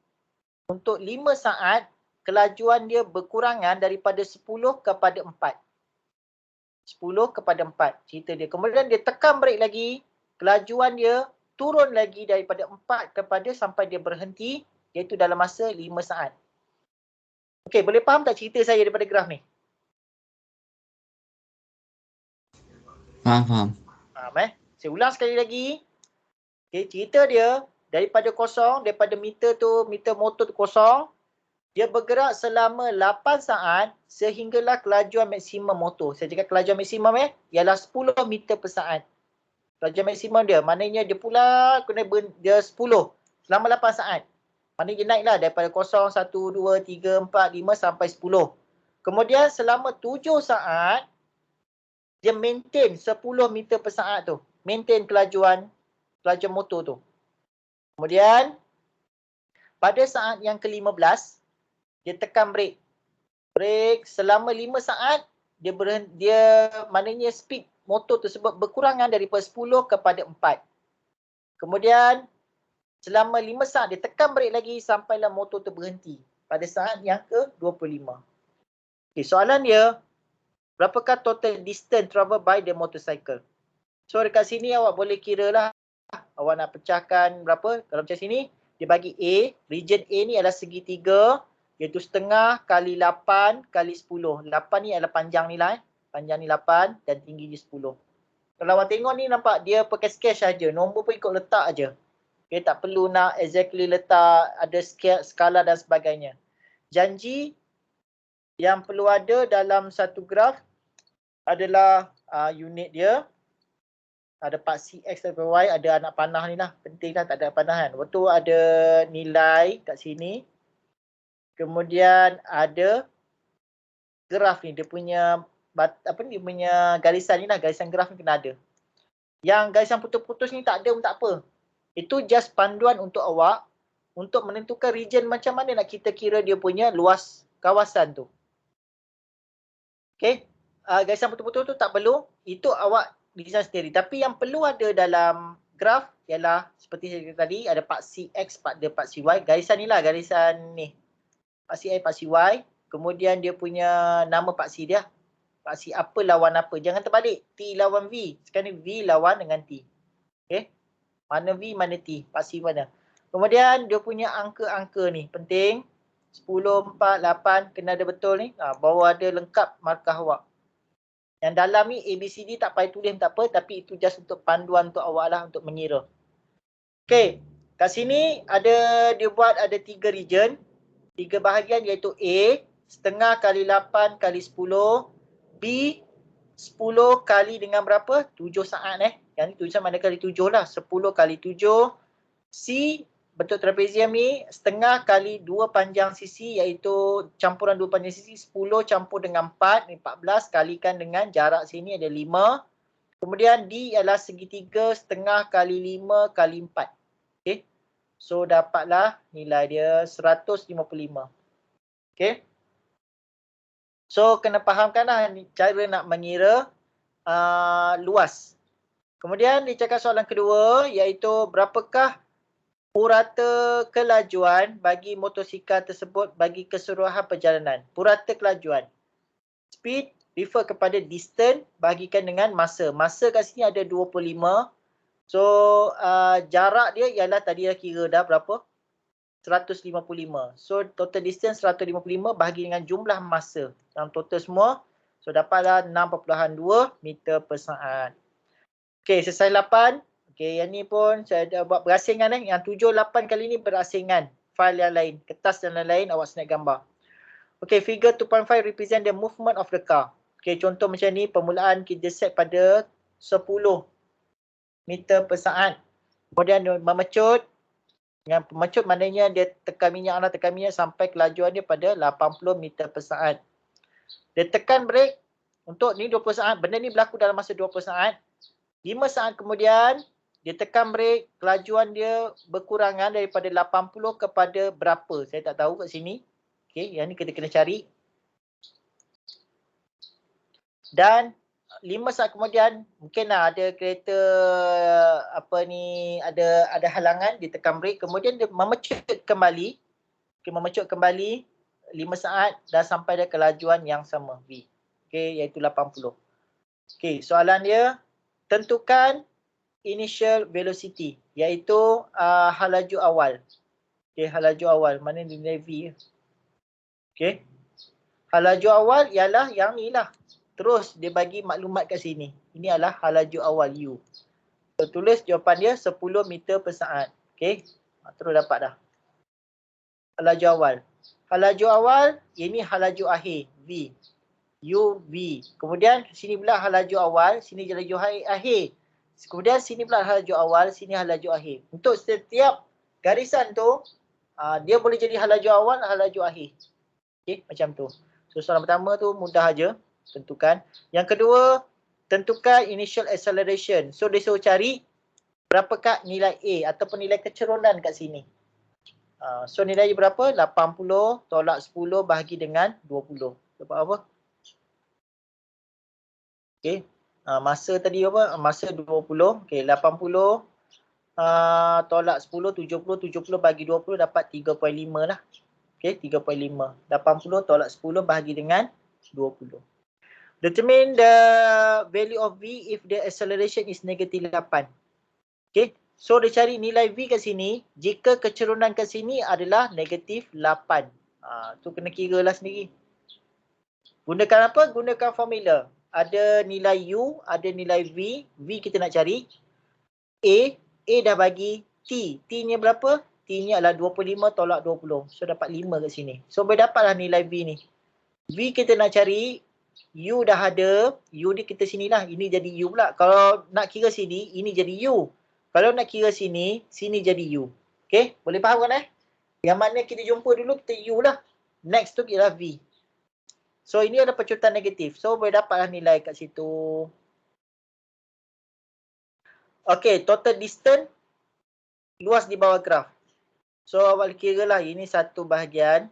untuk 5 saat, kelajuan dia berkurangan daripada 10 kepada 4. 10 kepada 4. Cerita dia. Kemudian, dia tekan brake lagi. Kelajuan dia turun lagi daripada 4 kepada sampai dia berhenti. Iaitu dalam masa 5 saat. Okey, boleh faham tak cerita saya daripada graf ni? Faham. Saya ulang sekali lagi. Okay, cerita dia daripada kosong, daripada meter motor tu kosong, dia bergerak selama 8 saat sehinggalah kelajuan maksimum motor. Saya cakap kelajuan maksimum ialah 10 meter per saat. Kelajuan maksimum dia, maknanya dia pula dia 10 selama 8 saat. Maknanya dia naiklah daripada kosong, 1, 2, 3, 4, 5 sampai 10. Kemudian selama 7 saat, dia maintain 10 meter per saat tu. Maintain kelajuan motor tu. Kemudian, pada saat yang ke-15, dia tekan brake. Brake selama 5 saat, dia maknanya speed motor tersebut berkurangan daripada 10 kepada 4. Kemudian, selama 5 saat, dia tekan brake lagi sampailah motor tu berhenti. Pada saat yang ke-25. Okay, soalan dia, berapakah total distance travel by the motorcycle? So dekat sini awak boleh kira lah. Awak nak pecahkan berapa? Kalau macam sini, dia bagi A. Region A ni adalah segitiga. Iaitu setengah kali 8 kali 10. 8 ni adalah panjang ni lah. Panjang ni 8 dan tinggi dia 10. Kalau awak tengok ni nampak dia pakai sketch saja. Nombor pun ikut letak aja. Okay, tak perlu nak exactly letak ada skala dan sebagainya. Janji yang perlu ada dalam satu graf adalah unit dia. Ada part CX dan Y, ada anak panah ni lah. Penting lah, tak ada panah kan. Lepas tu ada nilai kat sini. Kemudian ada graf ni. Dia punya dia punya garisan ni lah. Garisan graf ni kena ada. Yang garisan putus-putus ni tak ada pun tak apa. Itu just panduan untuk awak untuk menentukan region macam mana nak kita kira dia punya luas kawasan tu. Okay. Garisan putus-putus tu tak perlu. Itu awak design sendiri. Tapi yang perlu ada dalam graf ialah seperti saya kata tadi, ada part CX, part CY. Garisan ni lah, garisan ni. Part CX, part CY. Kemudian dia punya nama part C dia. Part C apa lawan apa. Jangan terbalik. T lawan V. Sekarang ni V lawan dengan T. Okay. Mana V, mana T. Part C mana. Kemudian dia punya angka-angka ni. Penting. 10, 4, 8. Kena ada betul ni. Bawah ada lengkap markah awak. Yang dalam ni ABCD tak payah tulis tak apa, tapi itu just untuk panduan untuk awak lah untuk mengira. Okey, kat sini dia buat ada 3 region, 3 bahagian iaitu A, setengah kali 8 kali 10, B, 10 kali dengan berapa? 7 saat Yang ni tulisan mana kali 7 lah, 10 kali 7, C, bentuk trapezium ni setengah kali 2 panjang sisi, iaitu campuran 2 panjang sisi 10 campur dengan 4, ni 14, kalikan dengan jarak sini ada 5. Kemudian D adalah segitiga setengah kali 5 kali 4. Okay. So dapatlah nilai dia 155. Okay. So kena fahamkanlah cara nak mengira luas. Kemudian dicakap soalan kedua, iaitu berapakah purata kelajuan bagi motosikal tersebut bagi keseluruhan perjalanan. Purata kelajuan. Speed refer kepada distance bahagikan dengan masa. Masa kat sini ada 25. So jarak dia ialah tadi dah kira dah berapa? 155. So total distance 155 bahagi dengan jumlah masa. Dalam total semua. So dapatlah 6.2 meter per saat. Okey, selesai 8. Okey, yang ni pun saya dah buat berasingan Yang 7, 8 kali ni berasingan. Fail yang lain, kertas dan lain-lain awak snap gambar. Okey, figure 2.5 represent the movement of the car. Okey, contoh macam ni, permulaan kita set pada 10 meter per saat. Kemudian dia memecut. Yang memecut maknanya dia tekan minyak sampai kelajuan dia pada 80 meter per saat. Dia tekan brake untuk ni 20 saat. Benda ni berlaku dalam masa 20 saat. 5 saat kemudian, dia tekan brake, kelajuan dia berkurangan daripada 80 kepada berapa. Saya tak tahu kat sini. Okey, yang ni kita kena cari. Dan 5 saat kemudian, mungkinlah ada kereta ada halangan, dia tekan brake, kemudian dia memecut kembali. Okey, memecut kembali 5 saat dah sampai dah kelajuan yang sama V. Okey, iaitu 80. Okey, soalan dia, tentukan initial velocity, iaitu halaju awal. Okey, halaju awal. Mana nilai V? Okey. Halaju awal ialah yang ni lah. Terus dia bagi maklumat kat sini. Ini adalah halaju awal U. So, tulis jawapan dia 10 meter per saat. Okey. Terus dapat dah. Halaju awal. Halaju awal, ini halaju akhir. V. U, V. Kemudian sini pula halaju awal, sini halaju akhir. Kemudian sini pula halaju awal, sini halaju akhir. Untuk setiap garisan tu, dia boleh jadi halaju awal, halaju akhir. Okey, macam tu. So soalan pertama tu mudah aja tentukan. Yang kedua, tentukan initial acceleration. So dia suruh cari berapakah nilai A ataupun nilai keceronan kat sini. So nilai berapa? 80 tolak 10 bahagi dengan 20. Dapat apa? Okey. Masa tadi apa? Masa 20. Okey, 80 tolak 10, 70 bagi 20 dapat 3.5 lah. Okey, 3.5. 80 tolak 10 bahagi dengan 20. Determine the value of V if the acceleration is negative 8. Okey, so dia cari nilai V kat sini jika keceronan kat sini adalah negatif 8. Tu kena kira lah sendiri. Gunakan apa? Gunakan formula. Ada nilai U, ada nilai V. V kita nak cari. A dah bagi T. T-nya berapa? T-nya adalah 25 tolak 20. So dapat 5 kat sini. So boleh dapatlah nilai V ni. V kita nak cari. U dah ada. U ni kita sinilah. Ini jadi U pula. Kalau nak kira sini, ini jadi U. Kalau nak kira sini, sini jadi U. Okay? Boleh faham kan Yang mana kita jumpa dulu, kita U lah. Next tu ialah V. So ini ada pecutan negatif. So boleh dapatlah nilai kat situ. Okay, total distance luas di bawah graf. So awak kira lah, ini satu bahagian.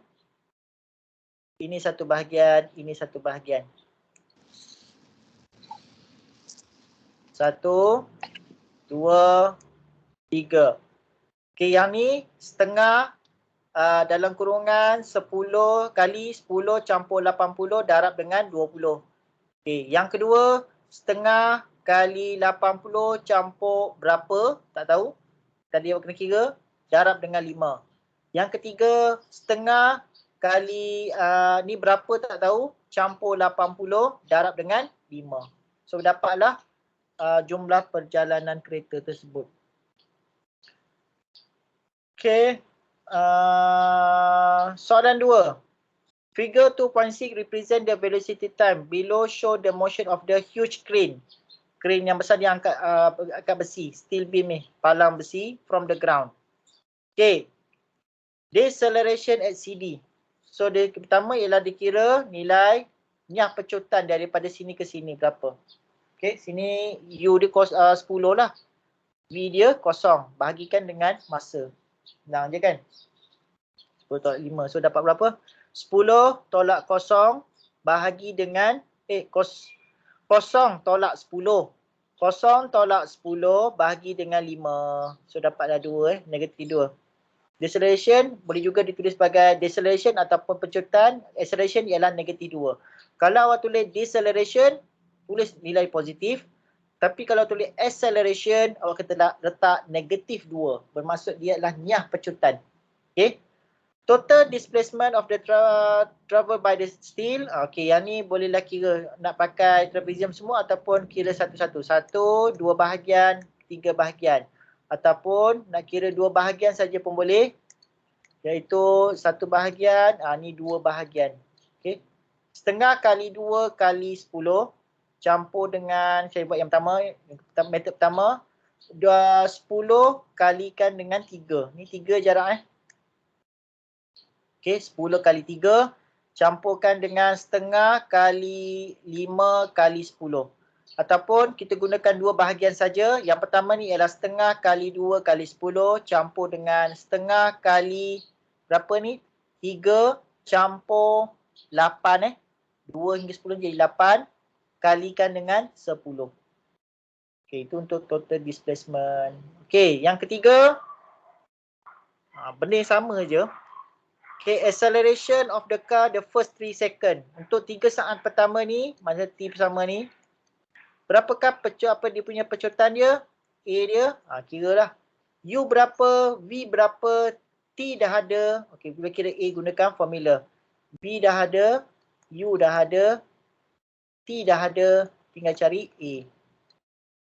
Ini satu bahagian, ini satu bahagian. 1, 2, 3. Okay, yang ni setengah dalam kurungan 10 kali 10 campur 80 darab dengan 20. Okay, yang kedua setengah kali 80 campur berapa? Tak tahu. Tadi awak kena kira. Darab dengan 5. Yang ketiga setengah kali ni berapa tak tahu. Campur 80 darab dengan 5. So dapatlah jumlah perjalanan kereta tersebut. Okay. Soalan 2. Figure 2.6 represent the velocity time. Below show the motion of the huge crane. Crane yang besar dia angkat besi. Steel beam ni. Palang besi from the ground. Okay. Deceleration at CD. So dia pertama ialah dikira nilai nyah pecutan daripada sini ke sini berapa. Okay, sini U dia 10 lah. V dia kosong. Bahagikan dengan masa. Senang je kan? 10 tolak 5. So dapat berapa? 10 tolak kosong bahagi dengan kosong tolak 10. Kosong tolak 10 bahagi dengan 5. So dapatlah 2 negatif 2. Deceleration boleh juga ditulis sebagai deceleration ataupun pecutan. Acceleration ialah negatif 2. Kalau awak tulis deceleration, tulis nilai positif. Tapi kalau tulis acceleration, awak kena letak negatif 2. Bermaksud dia adalah nyah pecutan. Okay. Total displacement of the travel by the steel. Okay, yang ni bolehlah kira nak pakai trapezium semua ataupun kira satu-satu. 1, 2 bahagian, 3 bahagian. Ataupun nak kira 2 bahagian saja pun boleh. Iaitu 1 bahagian, ni 2 bahagian. Okay. Setengah kali 2 kali 10 campur dengan, saya buat yang pertama, metod pertama. 10 kalikan dengan 3. Ni 3 jarak Okay, 10 kali 3 campurkan dengan setengah kali 5 kali 10. Ataupun kita gunakan 2 bahagian saja. Yang pertama ni ialah setengah kali 2 kali 10 campur dengan setengah kali berapa ni? 3 campur 8 2 hingga 10 jadi 8 kalikan dengan 10. Okay, itu untuk total displacement. Okay, yang ketiga. Benda yang sama je. Okay, acceleration of the car the first 3 second. Untuk 3 saat pertama ni, masa T pertama ni, berapakah apa dia punya pecutan dia? A dia, kira lah. U berapa, V berapa, T dah ada. Okay, boleh kira A gunakan formula. V dah ada, U dah ada, T dah ada, tinggal cari A.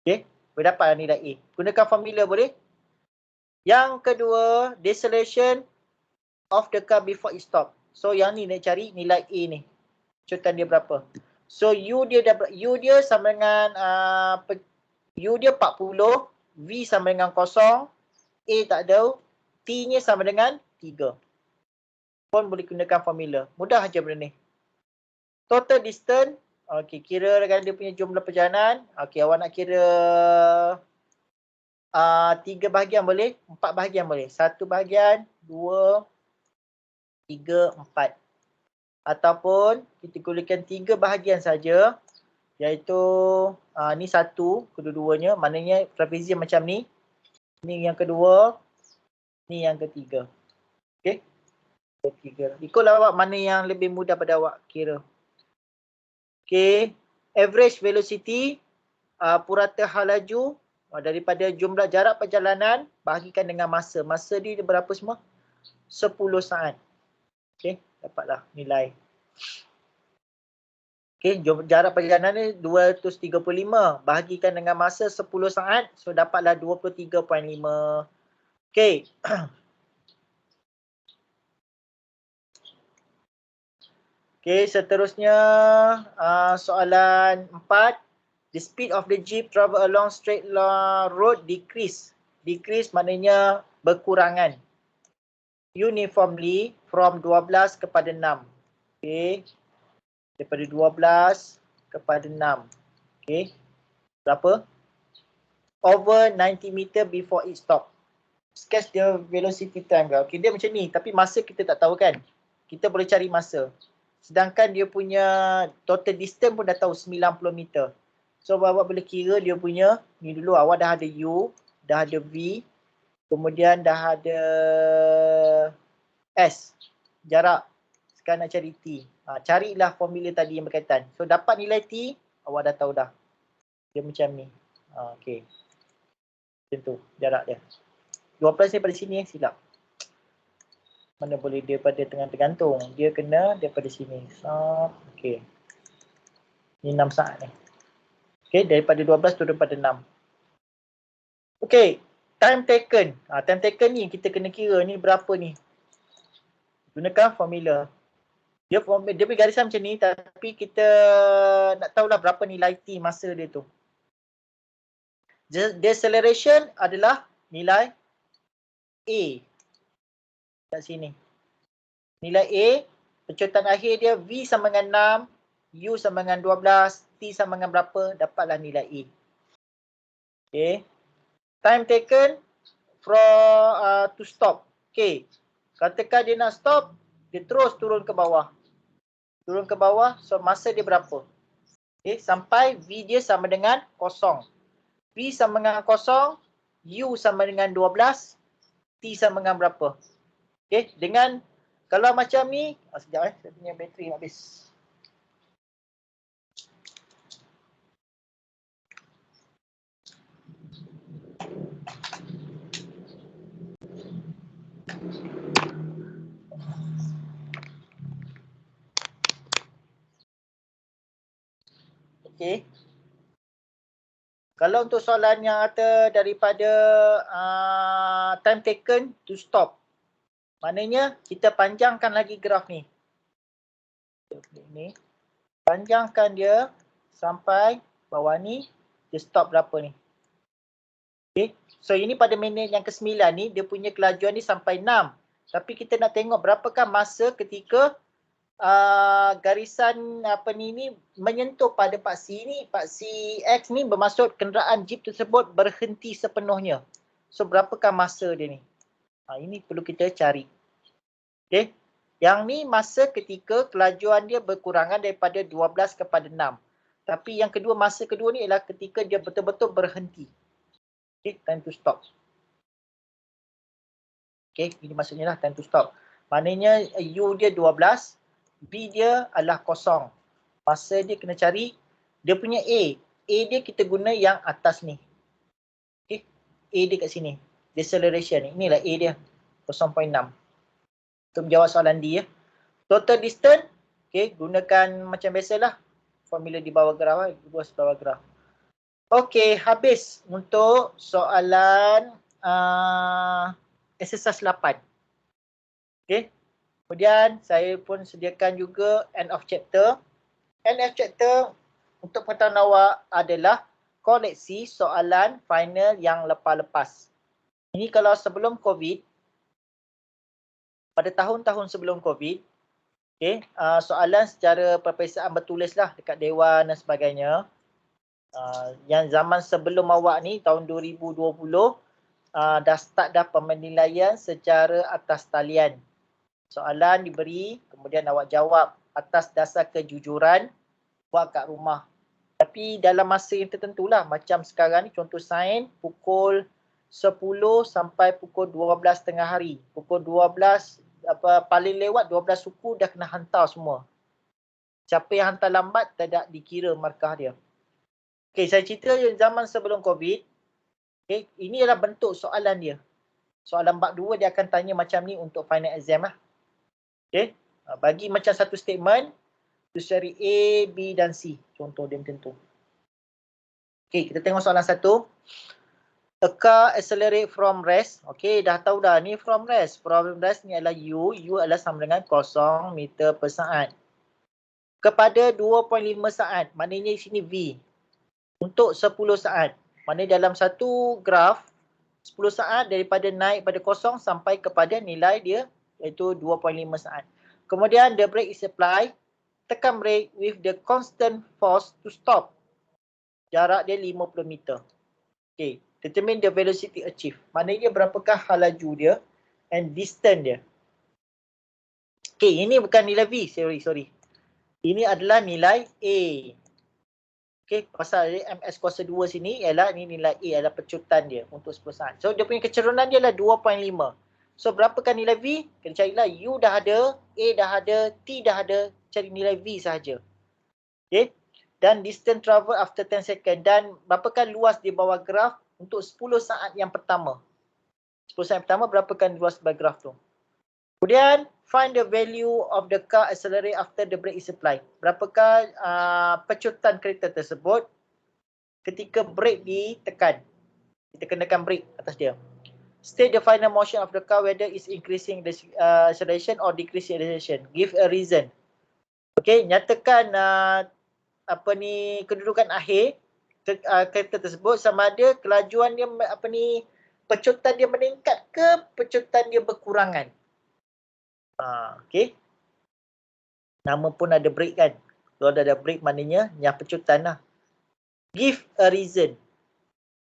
Okay, boleh dapat nilai A. Gunakan formula boleh. Yang kedua, deceleration of the car before it stop. So yang ni nak cari nilai A ni. Pecutan dia berapa? So U dia sama dengan U dia 40, V sama dengan 0, A tak ada, T nya sama dengan 3. Pun boleh gunakan formula. Mudah aja benda ni. Total distance, okey, kira kan dia punya jumlah perjalanan. Okey, awak nak kira 3 bahagian boleh, 4 bahagian boleh. 1 bahagian, 2, 3, 4. Ataupun kita gunakan 3 bahagian saja, iaitu ni 1 kedua-duanya, maknanya trapezium macam ni. Ni yang kedua, ni yang ketiga. Okey. Ketiga. Ikutlah awak mana yang lebih mudah pada awak kira. Okey, average velocity purata hal laju daripada jumlah jarak perjalanan bahagikan dengan masa. Masa dia berapa semua? 10 saat. Okey, dapatlah nilai. Okey, jarak perjalanan ni 235 bahagikan dengan masa 10 saat, so dapatlah 23.5. Okey. Okey, seterusnya soalan 4. The speed of the jeep travel along straight road decrease. Decrease maknanya berkurangan. Uniformly from 12 kepada 6. Okey. Daripada 12 kepada 6. Okey. Berapa? Over 90 meter before it stop. Sketch the velocity triangle. Okey, dia macam ni. Tapi masa kita tak tahu kan. Kita boleh cari masa. Sedangkan dia punya total distance pun dah tahu 90 meter. So awak boleh kira dia punya, ni dulu awak dah ada U, dah ada V, kemudian dah ada S, jarak. Sekarang nak cari T. Carilah formula tadi yang berkaitan. So dapat nilai T, awak dah tahu dah. Dia macam ni. Okey. Macam tu jarak dia. 12 daripada sini silap. Mana boleh daripada tengah tergantung. Dia kena daripada sini. Okey. Ni 6 saat ni. Okey, daripada 12 turun pada 6. Okey, time taken. Time taken ni kita kena kira ni berapa ni. Gunakan formula. Dia punya garisan macam ni, tapi kita nak tahulah berapa nilai T masa dia tu. Deceleration adalah nilai A. kat sini. Nilai A, pecutan akhir dia V sama dengan 6, U sama dengan 12, T sama dengan berapa, dapatlah nilai A. Okay. Time taken to stop. Okay. Katakan dia nak stop, dia terus turun ke bawah. Turun ke bawah, so masa dia berapa? Okay. Sampai V dia sama dengan 0. V sama dengan 0, U sama dengan 12, T sama dengan berapa? Okay. Dengan, kalau macam ni, sekejap saya punya bateri habis. Okay. Kalau untuk soalan yang kata daripada time taken to stop, maknanya kita panjangkan lagi graf ni. Panjangkan dia sampai bawah ni, dia stop berapa ni. Okay. So ini pada minit yang ke-9 ni, dia punya kelajuan ni sampai 6. Tapi kita nak tengok berapakah masa ketika garisan ni menyentuh pada paksi ni, paksi X ni, bermaksud kenderaan jeep tersebut berhenti sepenuhnya. So berapakah masa dia ni? Ini perlu kita cari. Okay. Yang ni masa ketika kelajuan dia berkurangan daripada 12 kepada 6. Tapi yang kedua, masa kedua ni ialah ketika dia betul-betul berhenti. Okay, time to stop. Okay, ini maksudnya lah time to stop. Maknanya U dia 12, B dia adalah 0. Masa dia kena cari, dia punya A. A dia kita guna yang atas ni. Okay, A dia kat sini. Deceleration ni. Inilah A dia. 0.6. Untuk menjawab soalan D ya. Total distance, okay, gunakan macam biasalah. Formula di bawah graf, ruas bawah graf. Okay, habis untuk soalan exercise 8. Okay. Kemudian saya pun sediakan juga end of chapter. End of chapter untuk pengetahuan awak adalah koleksi soalan final yang lepas-lepas. Ini kalau sebelum COVID, pada tahun-tahun sebelum COVID, okay, soalan secara perperiksaan bertulis lah dekat Dewan dan sebagainya. Yang zaman sebelum awak ni, tahun 2020, dah start dah penilaian secara atas talian. Soalan diberi, kemudian awak jawab atas dasar kejujuran, buat kat rumah. Tapi dalam masa yang tertentu lah. Macam sekarang ni, contoh sains, pukul 10 sampai pukul 12 tengah hari. Pukul 12, paling lewat 12 suku dah kena hantar semua. Siapa yang hantar lambat, tidak dikira markah dia. Okay, saya cerita yang zaman sebelum COVID. Okay, ini adalah bentuk soalan dia. Soalan bab 2 dia akan tanya macam ni untuk final exam lah. Okay, bagi macam satu statement, tu cari A, B dan C. Contoh dia macam tu. Okay, kita tengok soalan 1. A car accelerate from rest. Okay, dah tahu dah ni from rest. From rest ni adalah U. U adalah sama dengan 0 meter per saat. Kepada 2.5 saat. Maknanya di sini V. Untuk 10 saat. Maknanya dalam satu graf, 10 saat daripada naik pada 0 sampai kepada nilai dia, iaitu 2.5 saat. Kemudian the brake is applied. Tekan brake with the constant force to stop. Jarak dia 50 meter. Okay. Determine the velocity achieved. Maknanya berapakah laju dia and distance dia. Okay, ini bukan nilai V. Sorry. Ini adalah nilai A. Okay, pasal MS kuasa 2 sini ialah ini nilai A adalah pecutan dia untuk 10 saat. So, dia punya kecerunan dia adalah 2.5. So, berapakah nilai V? Kena carilah U dah ada, A dah ada, T dah ada. Cari nilai V sahaja. Okay. Dan distance travel after 10 second. Dan berapakah luas di bawah graf untuk 10 saat yang pertama. 10 saat pertama berapakah luas bawah graf tu. Kemudian, find the value of the car accelerate after the brake is applied. Berapakah pecutan kereta tersebut ketika brake ditekan. Kita kenakan brake atas dia. State the final motion of the car, whether it's increasing the acceleration or decreasing acceleration. Give a reason. Okay, nyatakan kedudukan akhir kereta tersebut sama ada kelajuan dia pecutan dia meningkat ke pecutan dia berkurangan. Okay. Nama pun ada break kan. Kalau ada break maknanya yang pecutan lah. Give a reason.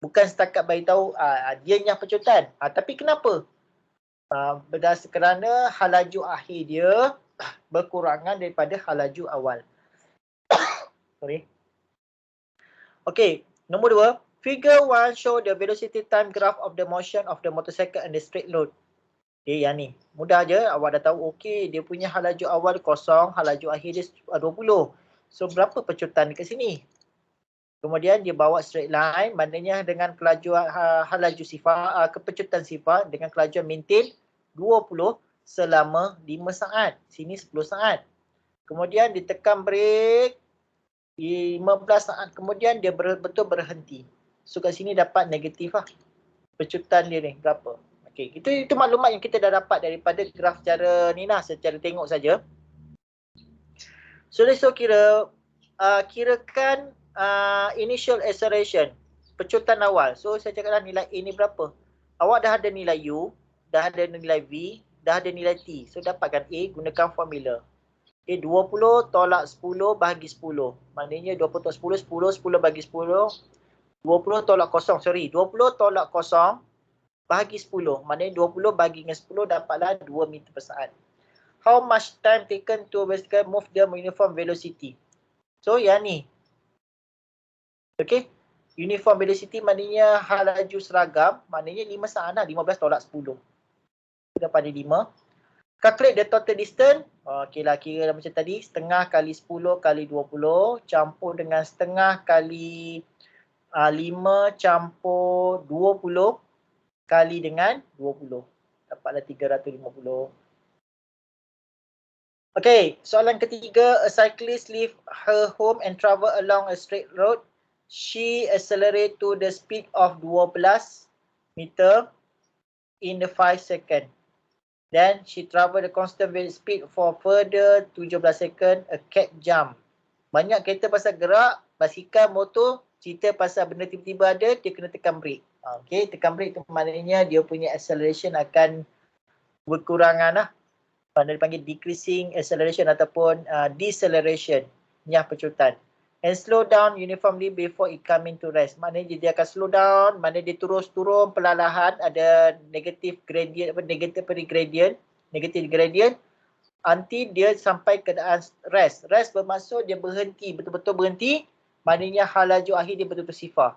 Bukan setakat beritahu dia yang pecutan. Tapi kenapa? Berdasarkan kerana halaju akhir dia berkurangan daripada halaju awal. Sorry. Okay. Nombor 2. Figure 1 show the velocity time graph of the motion of the motorcycle and the straight load. Okay, yang ni. Mudah je. Awak dah tahu, okay, dia punya halaju awal kosong, halaju akhir dia 20. So, berapa pecutan dekat sini? Kemudian dia bawa straight line, maknanya dengan kelajuan halaju sifar, kepecutan sifar dengan kelajuan maintain 20 selama 5 saat. Sini 10 saat. Kemudian ditekan brake 15 saat. Kemudian dia betul berhenti. So kat sini dapat negatif lah. Pecutan dia ni berapa. Okey, itu maklumat yang kita dah dapat daripada graf secara ni lah, secara tengok saja. So kirakan initial acceleration, pecutan awal. So saya cakaplah nilai A ni berapa. Awak dah ada nilai U, dah ada nilai V, dah ada nilai T. So dapatkan A gunakan formula. Okay, 20 tolak 10 bahagi 10. Maknanya 20 tolak 10, 10 bahagi 10. 20 tolak 0, 20 tolak 0 bahagi 10. Maknanya 20 bahagi dengan 10 dapatlah 2 meter per saat. How much time taken to basically move the uniform velocity? So yang ni. Okay. Uniform velocity maknanya halaju seragam. Maknanya 5 saat lah. 15 tolak 10. Dapat 5. Calculate the total distance. Okay lah, kira macam tadi. Setengah kali 10 kali 20. Campur dengan setengah kali 5 campur 20 kali dengan 20. Dapatlah 350. Okay, soalan ketiga. A cyclist leave her home and travel along a straight road. She accelerate to the speed of 12 meter in the 5 second. Then she travel the constant speed for further 17 second. A cat jump. Banyak kereta pasal gerak, basikal, motor, cerita pasal benda tiba-tiba ada, dia kena tekan brake. Okay, tekan brake tu maknanya dia punya acceleration akan berkurangan lah. Dia dipanggil decreasing acceleration ataupun deceleration. Nyah pecutan. And slow down uniformly before it come into rest. Maknanya dia akan slow down, maknanya dia terus turun perlahan, ada negative gradient, negative gradient until dia sampai keadaan rest. Rest bermaksud dia berhenti, betul-betul berhenti, maknanya halaju akhir dia betul-betul sifar.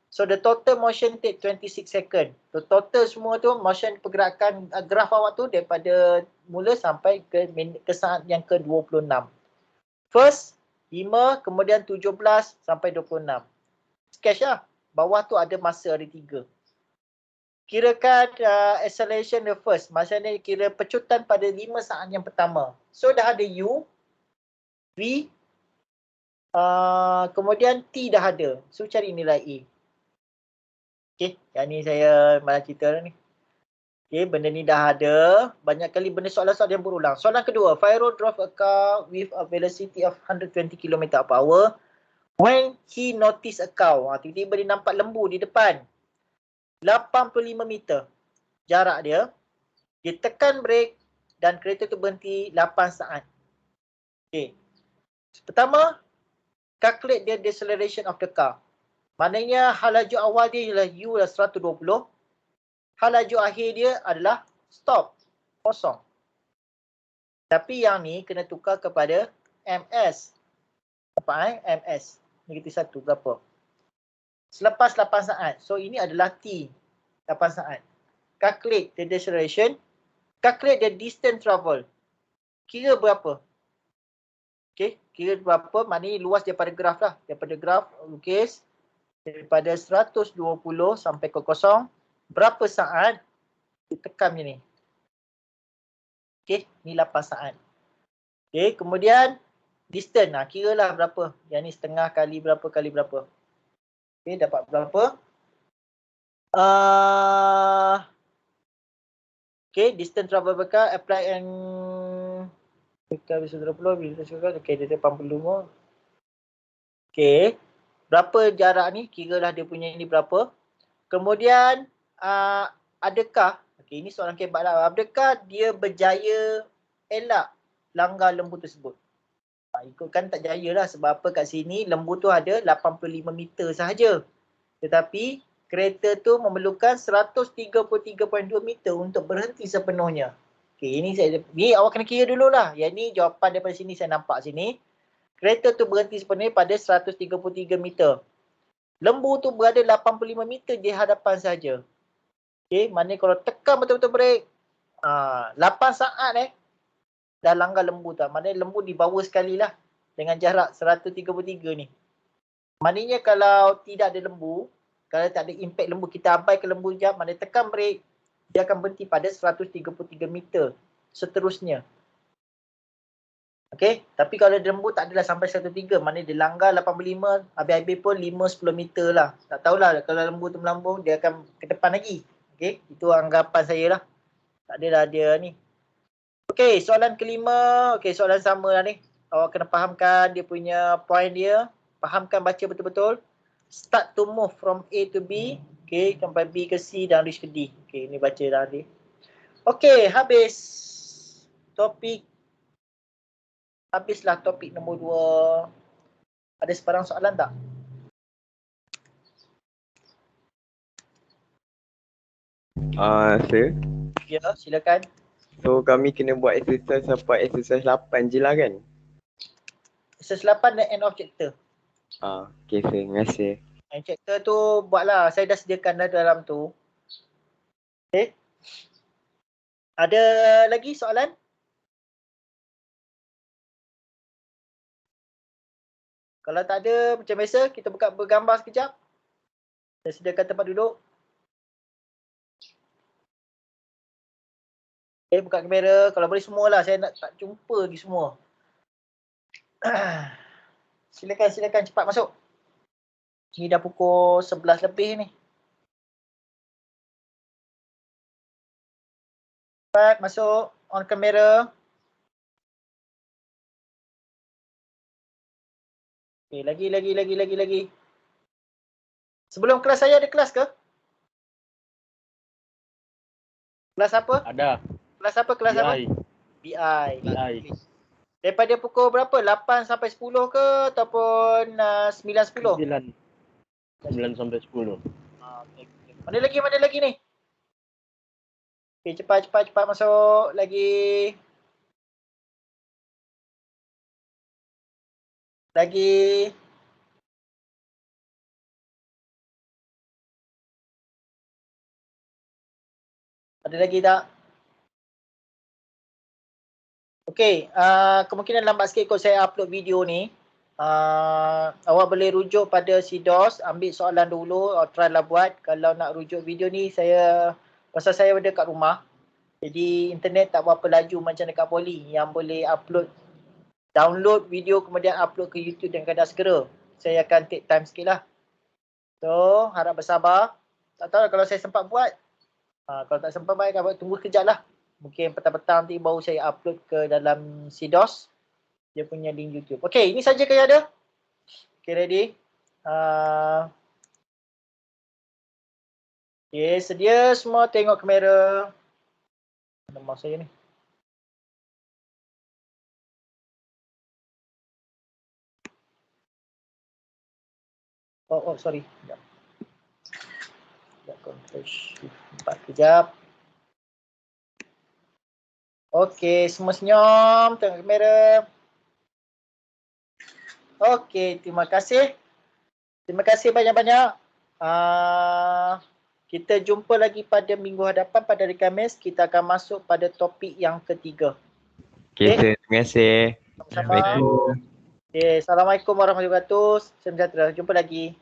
So the total motion take 26 second. So total semua tu motion pergerakan graf awak tu daripada mula sampai ke saat yang ke-26. First 5, kemudian 17 sampai 26. Sketch lah. Bawah tu ada masa, ada 3. Kirakan acceleration the first. Maksudnya kira pecutan pada 5 saat yang pertama. So dah ada U, V, kemudian T dah ada. So cari nilai A. Okay, yang ni saya malah cerita ni. Okay, benda ni dah ada. Banyak kali benda soalan-soalan yang berulang. Soalan kedua. Fairo drove a car with a velocity of 120 km per hour. When he noticed a cow. Tiba-tiba dia nampak lembu di depan. 85 meter jarak dia. Dia tekan brake dan kereta tu berhenti 8 saat. Okay. Pertama, calculate the deceleration of the car. Maknanya halaju awal dia ialah U adalah 120. Halaju akhir dia adalah stop. Kosong. Tapi yang ni kena tukar kepada MS. Apa MS? Negatif 1 berapa? Selepas 8 saat. So ini adalah T. 8 saat. Calculate the deceleration. Calculate the distance travel. Kira berapa? Okay. Kira berapa? Maknanya luas daripada graf lah. Daripada graf lukis. Daripada 120 sampai ke 0, berapa saat ditekan macam ni. Okay, ni 8 saat. Okay, kemudian distance, kira lah berapa. Yang ni setengah kali berapa kali berapa. Okay, dapat berapa. Okay, distance travel bekal, apply and bekal bisa 20, bisa juga. Okay, dia 85. Okay. Berapa jarak ni? Kiralah dia punya ini berapa. Kemudian, adakah, okay, ini soalan kebat lah. Adakah dia berjaya elak langgar lembu tersebut. Ikutkan tak jaya lah sebab apa kat sini lembu tu ada 85 meter sahaja. Tetapi kereta tu memerlukan 133.2 meter untuk berhenti sepenuhnya. Okey, ni awak kena kira dululah. Yang ni jawapan daripada sini saya nampak sini. Kereta tu berhenti sepenuhnya pada 133 meter. Lembu tu berada 85 meter di hadapan saja. Okey, maknanya kalau tekan betul-betul brake, 8 saat dah langgar lembu tu. Maknanya lembu dibawa sekali lah dengan jarak 133 ni. Maknanya kalau tidak ada lembu, kalau tak ada impact lembu, kita abaikan lembu jap, maknanya tekan brake, dia akan berhenti pada 133 meter seterusnya. Okey, tapi kalau lembu tak adalah sampai 103, maknanya dia langgar 85, habis-habis pun 5-10 meter lah. Tak tahulah kalau lembu tu melambung, dia akan ke depan lagi. Okey, itu anggapan saya lah. Tak adalah dia ni. Okey, soalan kelima. Okey, soalan sama lah ni. Awak kena fahamkan dia punya point dia. Fahamkan, baca betul-betul. Start to move from A to B. Okey, sampai B ke C dan reach ke D. Okey, ni baca dah ni. Okey, habis topik. Habislah topik nombor 2. Ada sebarang soalan tak? Sir. Ya, silakan. So kami kena buat exercise sampai exercise 8 je lah kan? Exercise 8 dan end of chapter. Okay sir, terima kasih. End chapter tu buatlah. Saya dah sediakan dah dalam tu. Okay. Ada lagi soalan? Kalau tak ada, macam biasa, kita buka bergambar sekejap. Saya sediakan tempat duduk. Okay, buka kamera. Kalau boleh semualah. Saya nak tak jumpa lagi semua. Silakan cepat masuk. Ni dah pukul 11 lebih ni. Cepat masuk. On kamera. Okay, lagi. Sebelum kelas saya ada kelas ke? Kelas apa? Ada. Kelas apa? Kelas apa? BI. Daripada pukul berapa? 8 sampai 10 ke ataupun 9-10? 9 sampai 10. Okay. Mana lagi ni? Okay, cepat masuk lagi. Ada lagi tak? Okey, kemungkinan lambat sikit kalau saya upload video ni. Awak boleh rujuk pada CDOS, ambil soalan dulu, try lah buat. Kalau nak rujuk video ni, pasal saya ada kat rumah. Jadi internet tak berapa laju macam dekat Poly yang boleh download video kemudian upload ke YouTube dengan keadaan segera. Saya akan take time sikit lah. So, harap bersabar. Tak tahu kalau saya sempat buat. Kalau tak sempat buat, tunggu sekejap lah. Mungkin petang-petang nanti baru saya upload ke dalam CDOS. Dia punya link YouTube. Okay, ini saja ke yang ada? Okay, ready? Okay, sedia semua tengok kamera. Nama saya ni. Oh, sorry. Sekejap. Flash 4 kejap. Okey, semua senyum, tengok kamera. Okey, terima kasih. Terima kasih banyak-banyak. Kita jumpa lagi pada minggu hadapan pada hari Khamis. Kita akan masuk pada topik yang ketiga. Okay, sir, terima kasih. Sama-sama. Okay, Assalamualaikum warahmatullahi wabarakatuh. Sejahtera. Jumpa lagi.